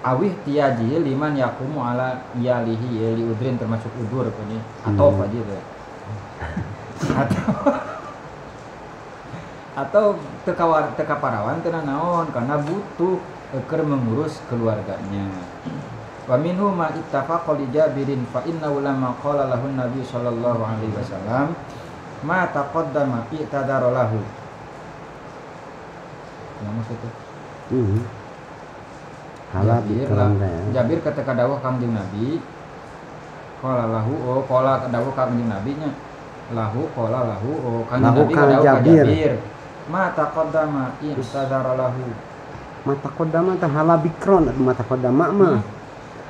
awih tiaji liman yakumu ala iyalihi li udrin termasuk udur ini atau apa gitu. Atau teka parawan teu naon karena butuh keur mengurus keluarganya. Wa minhu ma ittafaqa li Jabirin fa inna ulama qala lahu Nabi sallallahu alaihi wasallam ma taqaddama i'tadara lahu. Yang maksudnya? Jabir ketika dawuh Kangjeng Nabi qala lahu qala dawuh Kangjeng Nabi nya lahu qala lahu Kangjeng Nabi dawuh ka Jabir ma taqaddama i'tadara lahu. Ma taqaddama tah hala bikron atuh ma taqaddama mah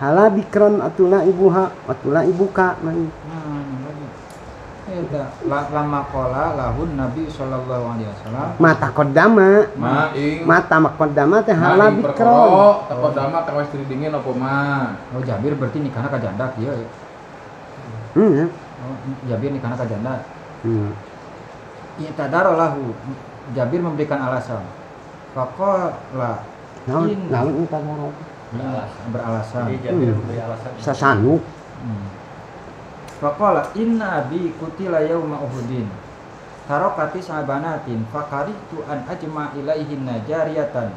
hala bikron atula ibuha atula ibuka man. Eta lama qala lahun Nabi sallallahu alaihi wasallam mata qaddama mata maqaddama teh hala bikron taqaddama ka istri dingin apa mah. Oh Jabir berarti nikahna ka janda kieu ya. Oh Jabir nikahna ka janda. Itadaro lahu Jabir memberikan alasan. Faqala naon itadaro beralasan. Jadi Jabir memberi alasan. Sasanuk. Faqala inna abi kutila yauma uhudin tarakati sabanatin fakaritu an ajma ilaihinna jariyatan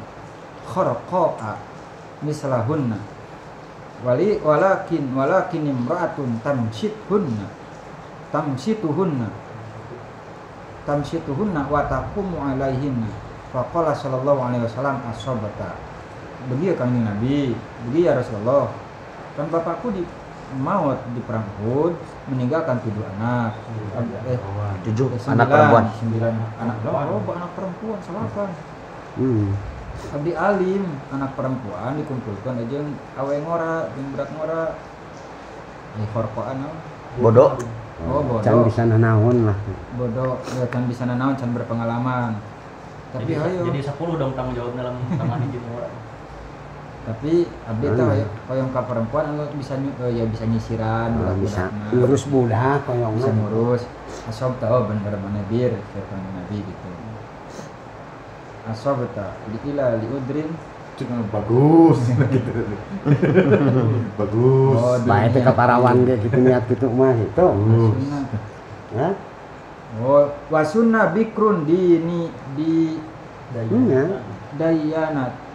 kharqa'a mislahunna walakin imra'atun tamsituhunna wa taqumu alaihinna faqala sallallahu alaihi wasallam ashabata begitu Kanjeng Nabi begitu ya Rasulullah kan bapakku di maut di perang Uhud meninggalkan 7 anak. 7 anak perempuan. 9 anak perempuan salapan. Abdi alim anak perempuan dikumpulkan aja awe ngora jeung budak ngora. Ini korkoan bodoh. Oh bodoh. Can bisa nanaon lah. Bodoh can bisa nanaon can berpengalaman. Tapi hayo. Jadi 10 dong tanggung jawab dalam tangan hiji ngora. Tapi abdi teh hoyong ka perempuan anu bisa bisa nyisiran bisa ngurus budak hoyong bisa ngurus asob tahu bener mana bir firman Nabi gitu asob ta dikila li udrin cuma bagus gitu bagus bae teh kaparawan ge gitu niat kitu mah itu ya wasunna bikrun di dayanat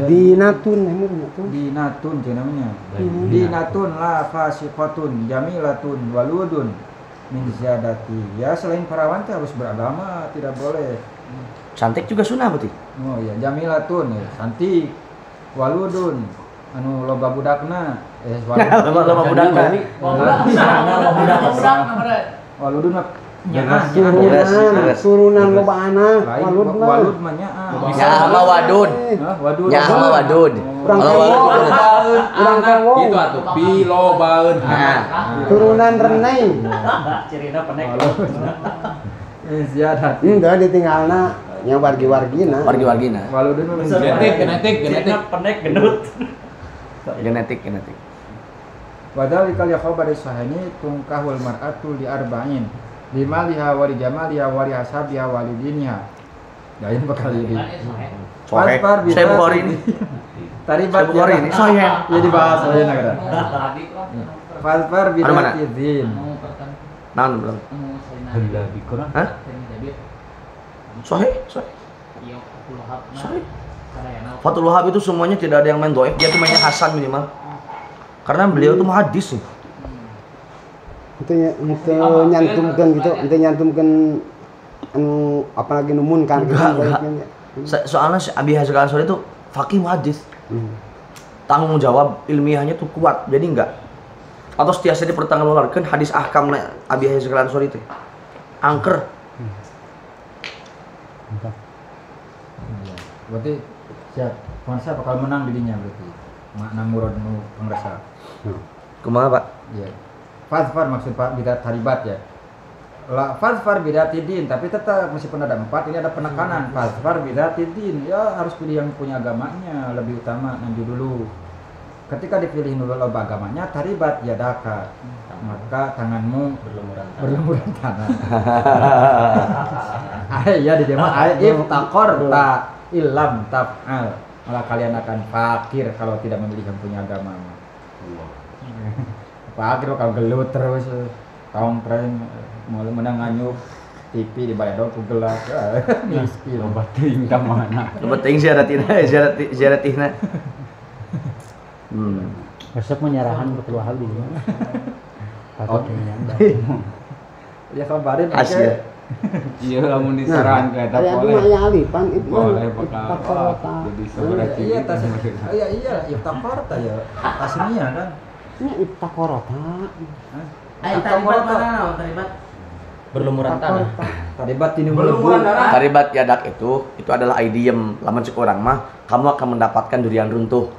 dinatun namanya dinatun la fasiqatun jamilatun waludun min ziyadati ya selain perawan harus beragama tidak boleh cantik juga sunah berarti oh ya jamilatun ya cantik waludun anu loba budakna loba budakna waludun turunan loba anak walud mah nyaah sama wadud nyaah sama wadud urang kawo itu atuh pilobaeun turunan renai cirina penek ziyadat henteu ditinggalna nya wargi-wargina waludun genetik penek gendut genetik padahal kali khabar sahani tungkahul mar'atu li arba'in limaliha wa li jamaliha wa li hasabiha wa li diniha Ya ini bakal ini. Sohe. Saya Bukhari ini. Taribat Bukhari ini. Sohe. Ya dibahas aja nak. Falfar bidat izin. Naon belum? Heula bikurang. Hah? Sohe. Fathul Wahab itu semuanya tidak ada yang main doib, dia tuh mainnya Hasan minimal. Karena beliau tuh muhadis nih. Itu nyantumkan gitu, itu nyantumkan anu apalagi numun kan gitu. Enggak. Soalnya si Abi Hasan Al-Ansori itu faqih muhadis. Tanggung jawab ilmiahnya tuh kuat, jadi enggak. Atau setiasa dipertanggungjawabkan hadis ahkam Abi Hasan Al-Ansori itu. Angker. Berarti siap, Ponsa bakal menang didinya berarti. Makna murad nu pengrasa. Kumaha, Pak? Iya. Falfar maksud Pak bidat taribat ya. La falfar bidatidin, tapi tetap meskipun ada 4 ini ada penekanan. Falfar bidatidin, ya harus pilih yang punya agamanya lebih utama nanti dulu. Ketika dipilih dulu agamanya taribat yadaka, maka tanganmu berlumuran tanah. Ya di demo iftaqor ta ilam taf'al, malah kalian akan fakir kalau tidak memilih yang punya agama. Fakir kalau gelut terus tongkreng mau menang nganyuk TV di baledog ku gelap miskin Loba teuing ka mana? Loba teuing ziaratina. Resep menyerahan Fathul Wahab di mana? Ya kabarin Asia. Iya lamun diserahan ke eta boleh. Aya alifan itu Boleh bakal jadi seberapa iya tas iya iftaqor ta ya tasniah kan ini iftaqorota. Taribat mana taribat? Berlumuran tanah. taribat tinu melebu Taribat yadak itu adalah idiom lamun cek orang mah kamu akan mendapatkan durian runtuh.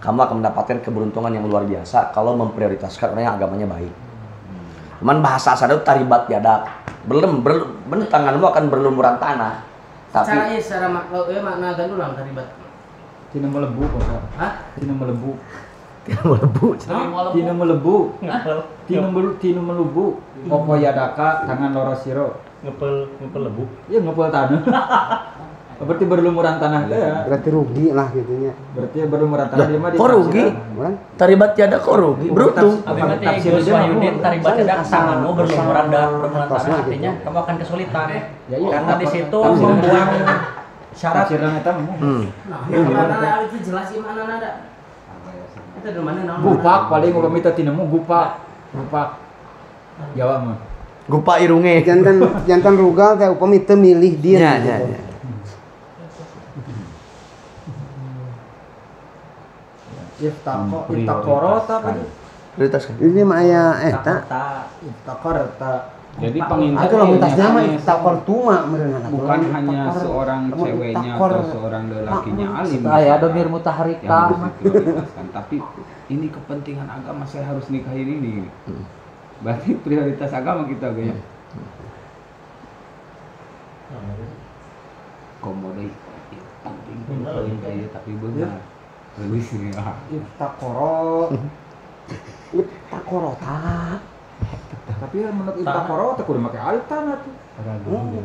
Kamu akan mendapatkan keberuntungan yang luar biasa kalau memprioritaskan orang yang agamanya baik. Cuman bahasa asal itu taribat yadak. Tanganmu akan berlumuran tanah. Tapi Secara makna gandulang taribat. tinu melebu kok. Hah? Tinu melebu tinu melebu popo yadaka tangan loro siro Ngepel lebu. iya ngepel tanah. Berarti berlumuran tanah teh ya. Berarti rugi lah gitunya. Berarti berlumuran tanah di mana? kok rugi? Taribat yadak kok rugi? Beruntung. Abi mati Gus Wahyudin taribat yadak tanganmu berlumuran tanah artinya kamu akan kesulitan. Ya, iya. Karena di situ membuang syarat. Tafsiran eta mah. Mana itu jelas mana ada. Itu di mana naon? Gupak paling upami teh tinemu gupak. Jawa mah. Gupa irunge. Jantan rugal teh upami teu milih dia. Ya. Iftaqorota apa itu? Prioritaskan. Ini mah aya eta. Iftaqorota. Jadi pengingat Atuh lamun tas nama iftaqor tuma meureun bukan hanya seorang ceweknya atau seorang lelakinya alim Aya domir mutaharika. yang harus diprioritaskan, tapi ini kepentingan agama, saya harus nikahin ini. Berarti prioritas agama kita kayaknya. Komodai penting kayak tapi benar. Lebih sini Iftaqorota. Tapi menurut iftaqorota kudu make alif tanah tuh.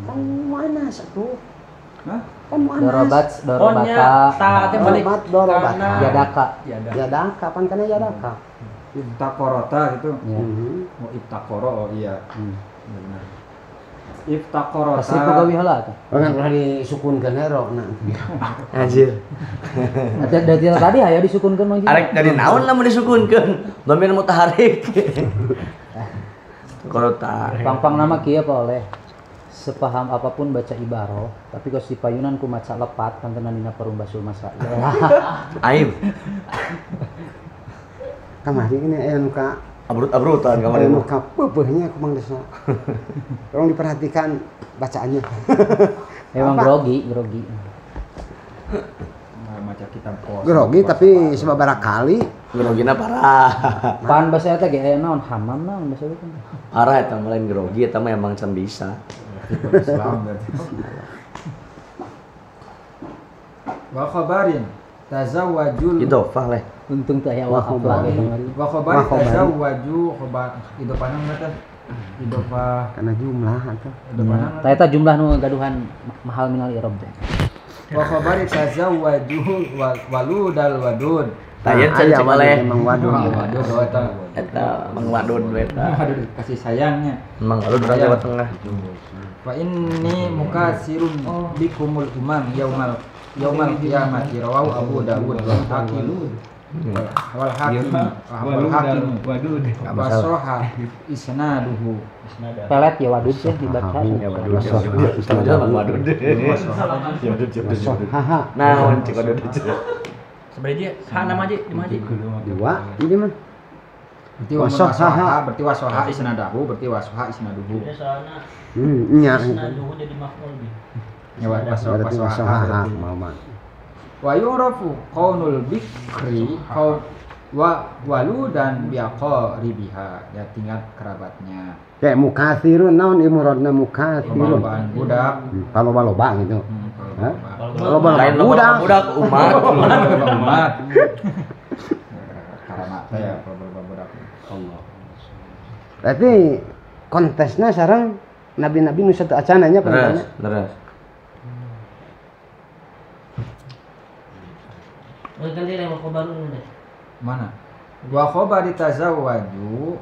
Kan mana satu? Hah? Kan mana? Dorobata. Dorobata. Yadaka. Yadaka pan kana yadaka. Iftaqorota gitu. Ya. Oh iftaqoro oh iya. Benar. Pasti Iftaqorota. pagawi heula atuh. Orang udah disukunkeun hero nah. Anjir. Dari tadi aya disukunkeun mah. Arek dari naon lamun disukunkeun? Domir mutaharik. Korota. Pang nama kieu apa oleh sepaham apapun baca ibaroh, tapi kalau si payunan ku maca lepat pantenan dina perumbasul masail. Aib. Kamari ini aya nu ka Abrut-abrutan aya kemarin. nu ka peupeuhnya ku Mang Desna. Tolong diperhatikan bacaannya. Emang grogi. Maca kitab kos. Grogi tapi sababaraha kali Grogina parah. Pan bahasa eta ge aya naon hamam naon bahasa itu. Parah eta mah lain grogi eta mah emang can bisa. Islam berarti. Wa khabarin tazawwajul Idhofah leh. Untung tuh aya Wa wakaf khobari. lagi kemarin. wa khabari tazawwaju khobar idopana teh idopah Karena jumlah atau idopana Tah eta jumlah nu gaduhan mahal minal i'rab teh. wa khabari tazawwaju waludal wadud Tayang saya coba leh. Emang waduh. wadud Eta Mang Wadud eta. wadud kasih sayangnya Mang Wadud urang Jawa Tengah. fa inni mukasirun bikumul umam yaumal qiyamati rawahu Abu Dawud wal Hakim wal Hakim Wadud. wa sahha isnaduhu Pelet ya wadud teh dibaca. Ya Wadud. Ustaz Mang Wadud. Haha. Naon cik Wadud. Sebenarnya nama aja di mana aja. Dua ini mah. berarti Wasoha. berarti wasoha isnadahu berarti wasoha isnaduhu Soalnya Nya. dulu jadi maf'ul bi. ya wasoha Berarti wasoha mama. wa yurafu qaunul bikri qaun walu dan biaqaribiha ya tingkat kerabatnya Kayak mukatsirun naon imuradna mukatsirun. lobaan budak Kalau loba gitu. Hah? Lain Budak. budak umat. umat karena ya budak Allah Berarti kontesnya sekarang nabi-nabi nu satu acananya Leres, penanya. leres. Ganti lewat khobarun deh. mana wa khabari tazawwaju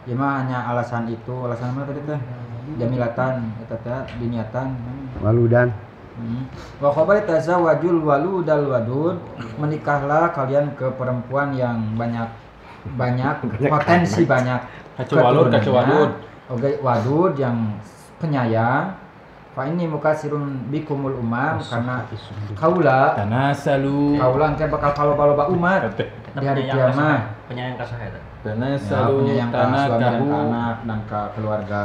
ya mah hanya alasan itu alasan mana tadi teh jamilatan eta teh diniatan Waludan. wa khabari tazawwajul waludal wadud menikahlah kalian ke perempuan yang banyak potensi banyak Kacu walud. oke wadud yang penyayang fa ini mukasirun bikumul umam karena kaula Tanasalu. engke bakal kaloba umat di hari kiamat Penyayang kasah eta. Tanasalu penyayang ka suami dan tanakahu. ka anak dan ka keluarga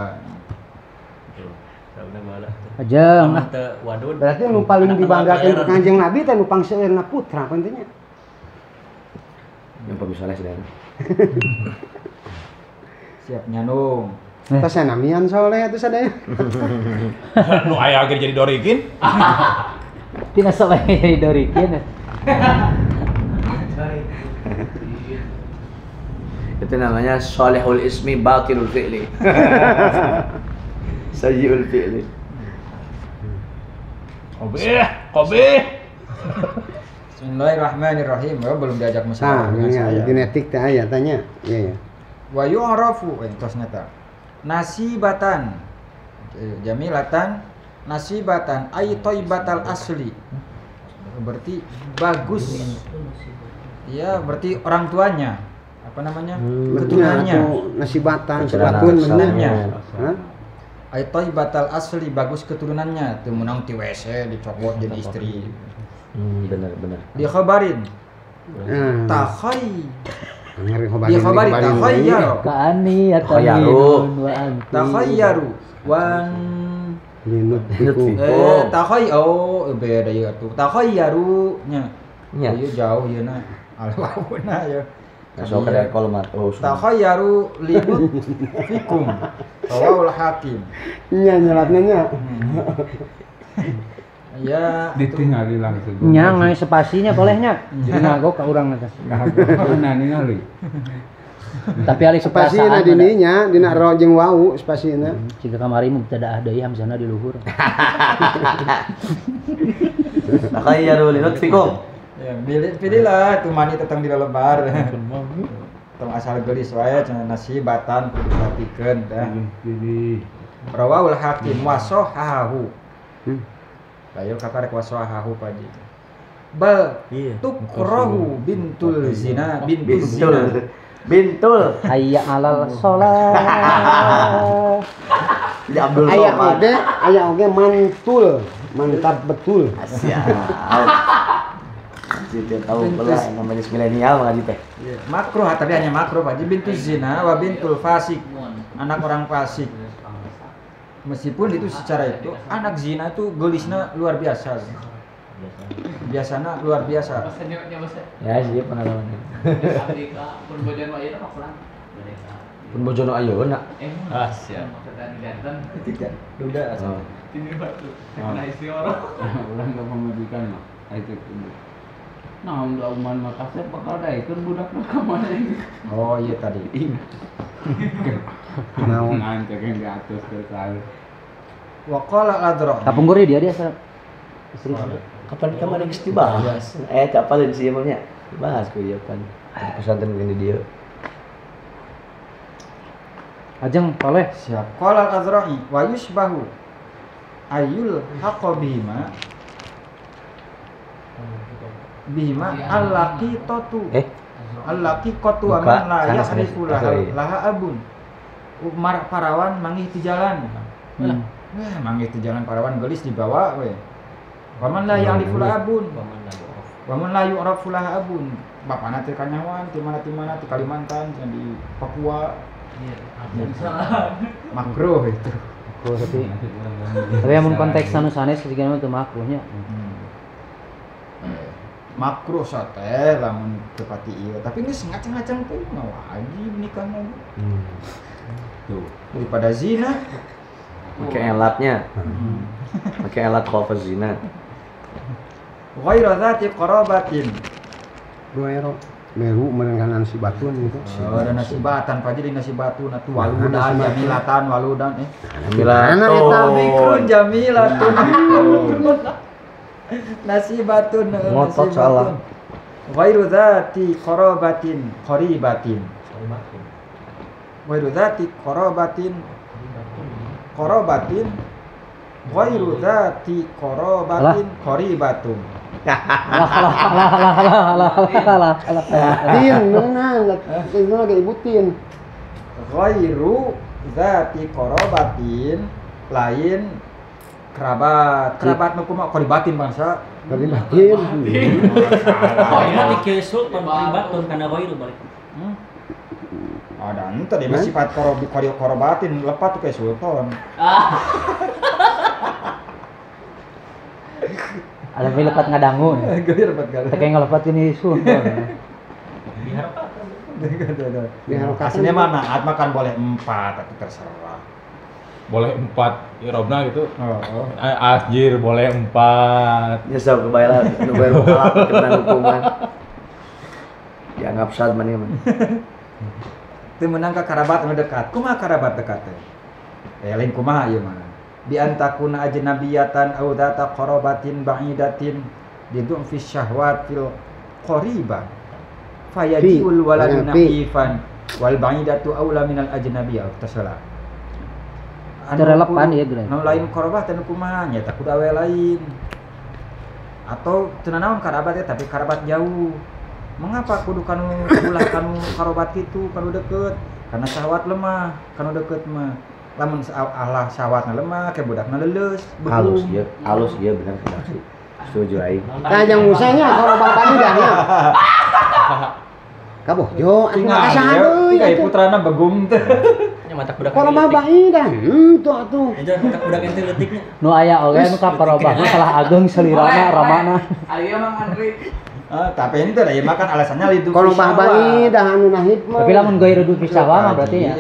Udah balah. Ajeng. Mah teu wadud. Berarti nu paling dibanggakeun ku Kanjeng Nabi teh nu pangseurna putra pentingnya. Yang pemisalnya sedang. siap nyanung Tah sanamian soleh atuh sadaya. Nu aya akhir jadi dorikin. Tina sok jadi dorikin. Itu namanya Sholihul Ismi Batilul Fi'li. Sayyi'ul Fi'li. Kobeh. Bismillahirrahmanirrahim. Belum diajak Nah, masalah dengan ini saya. genetik teh aya tanya. Iya ya. Wa yu'rafu terus nyata. Nasibatan jamilatan nasibatan ay thayyibatal asli. Berarti bagus. Ya, berarti orang tuanya. Apa namanya? Keturunannya. Nasibatan Keturunan. sebatun Keturunannya. Hah? Ay thayyibatal asli bagus keturunannya. Teu meunang ti WC dicopot jadi istri. Bener. Dia khabarin. Nah, Takhay. ngeri Dia khabari takhayyaru. Kaani Takhayyaru. wa anti. Takhayyaru wan linut Fikum. beda ya tuh. Takhayyaru nya. Nya. Ieu jauh ieu na. Alwauna ya. Masuk ke kolmat. Oh, Takhayyaru linut fikum. Rawahul Hakim. Iya nyelatnya nya. Ya, Ditinggali langsung. Nya ngai spasinya bolehnya. Jadi ngagok ka urang eta. Nah, ningali. Tapi ali Spasina perasaan dininya dina ro jeung wau spasina. jika kamari mah teu ada deui hamzahna di luhur. Takhayyaru linutfikum. ya pilihlah tuh mani tetang di lebar. Tong asal gelis wae cenah nasibatan kudu diperhatikeun dah. Rawahul Hakim wa sahahu. Ayo kakarek wa sahahu paji. Bal tukrahu bintul zina bintul zina. Bintul. Hayya 'alal shalah. Ya Abdul Aya Somad. oge mantul, mantap betul. Siap. Jadi tahu pula namanya milenial ngaji teh. Makruh tapi hanya makruh paji bintul zina wa bintul fasik. Anak orang fasik. Meskipun itu secara itu anak zina itu gelisna luar biasa. Biasanya luar biasa. Ya sih pengalaman. Pun bojono ayeuna. Ah, siap. Duda Oh. Ulang enggak memberikan mah. Itu. Nah, uman Makassar bakal daekeun budak ka mana ini. Oh iya tadi. Naon? Nanti kan diatus ke saya. Wa qala al-Adra'i. Kapungguri dia istri. Kapan kemarin geus dibahas? Kapan sih emangnya? Bahas ku ieu kan. Di pesantren gini dia. Ajeng toleh. Siap. Qala al-Adra'i wa yusbahu ayul haqqa bihima allaqi totu allaqi kotu aman la ya'rifu laha abun umar parawan manggih ti jalan manggih ti jalan parawan gelis dibawa we waman la ya'rifu laha abun waman la yu'rafu laha abun bapana teh kanyawan ti mana ti Kalimantan di Papua makruh itu tapi amun konteks anu sanes sigana teu makruhnya. Makruh sate lamun tepati ieu tapi geus ngaceng-ngaceng teh mah wajib nikah mah. Tuh, daripada zina Pakai elatnya. Pakai elat khawfaz zina. Ghairu dzati qarabatin. Duero meru menenganan si batun gitu. Oh, ada nasibatan Pak jadi nasibatun atuh waludan jamilatan waludan Jamilatan bikrun jamilatun. Nasibatun Ngotot salah. Ghairu dzati qarabatin qaribatin. Ghairu dzati qarabatin ghairu dzati qarabatin qaribatun. Tin, menang, itu lagi ibutin. Ghairu dzati qarabatin lain kerabat nu kumaha qaribatin bangsa Qaribatin. Oh, ini dikesul qaribatun kana ghairu balik. Ada ente deh sifat qarabatin lepat tuh kayak sultan. Ada pilih lepat ngadangun. Geulir lepat gale. Teu kayak ngelepat ini sultan. Aslinya mana? Naat makan boleh 4 tapi terserah. Boleh 4 irobna gitu. Oh. Asjir boleh 4. Nyesel kebayar nu bae kalah kena hukuman. Dianggap sad mani mah. Teu meunang ka karabat anu dekat. Kumaha karabat dekat teh? Lain kumaha ieu mah. Bi antakuna ajnabiyatan aw dzata qarabatin ba'idatin didum fi syahwat fil qariba fayajiul waladu naqifan wal ba'idatu aula minal ajnabiyyah tasala. Relevan ya geura. Nu lain qarabat teh kumaha nya teh kudu awe lain. Atau teu naon karabat teh tapi karabat jauh. Mengapa kudu kanu ulah kanu karabat kitu kanu deket? Karena syahwat lemah, kanu deket mah. Lamun Allah syahwatna lemah kayak budakna leuleus, Halus ya benar benar sih. Setuju aing. Kajang musanya karabat dah ya. Kabojo anu kasaha deui. Kayak putrana begum teh. Nya matak budak. Kalau mah bahidan, henteu atuh. Ejar matak budak ente leutiknya. Nu aya oge nu ka parobahna salah ageng selirana ramana. Ayo Mang Andri. Tapi ente da ieu mah kan alasannya lidu. Kalau mah bahidan anu nahid mah. Tapi lamun ghairu du fisawah mah berarti ya.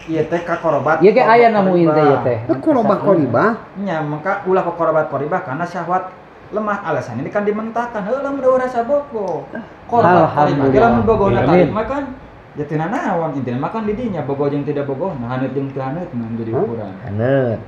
Ieu teh ka korobat. Ieu ge aya namu inte ieu teh. Kalau mah koribah. Nya maka ulah ka korobat koribah karena syahwat lemah alasannya ini kan dimentakan heulah mun rasa bogo. Korobat koribah ge lamun bogona tarik mah kan ya teu naon intina mah kan di dinya bogo jeung tidak bogo nah haneut jeung teu haneut jadi ukuran. Haneut.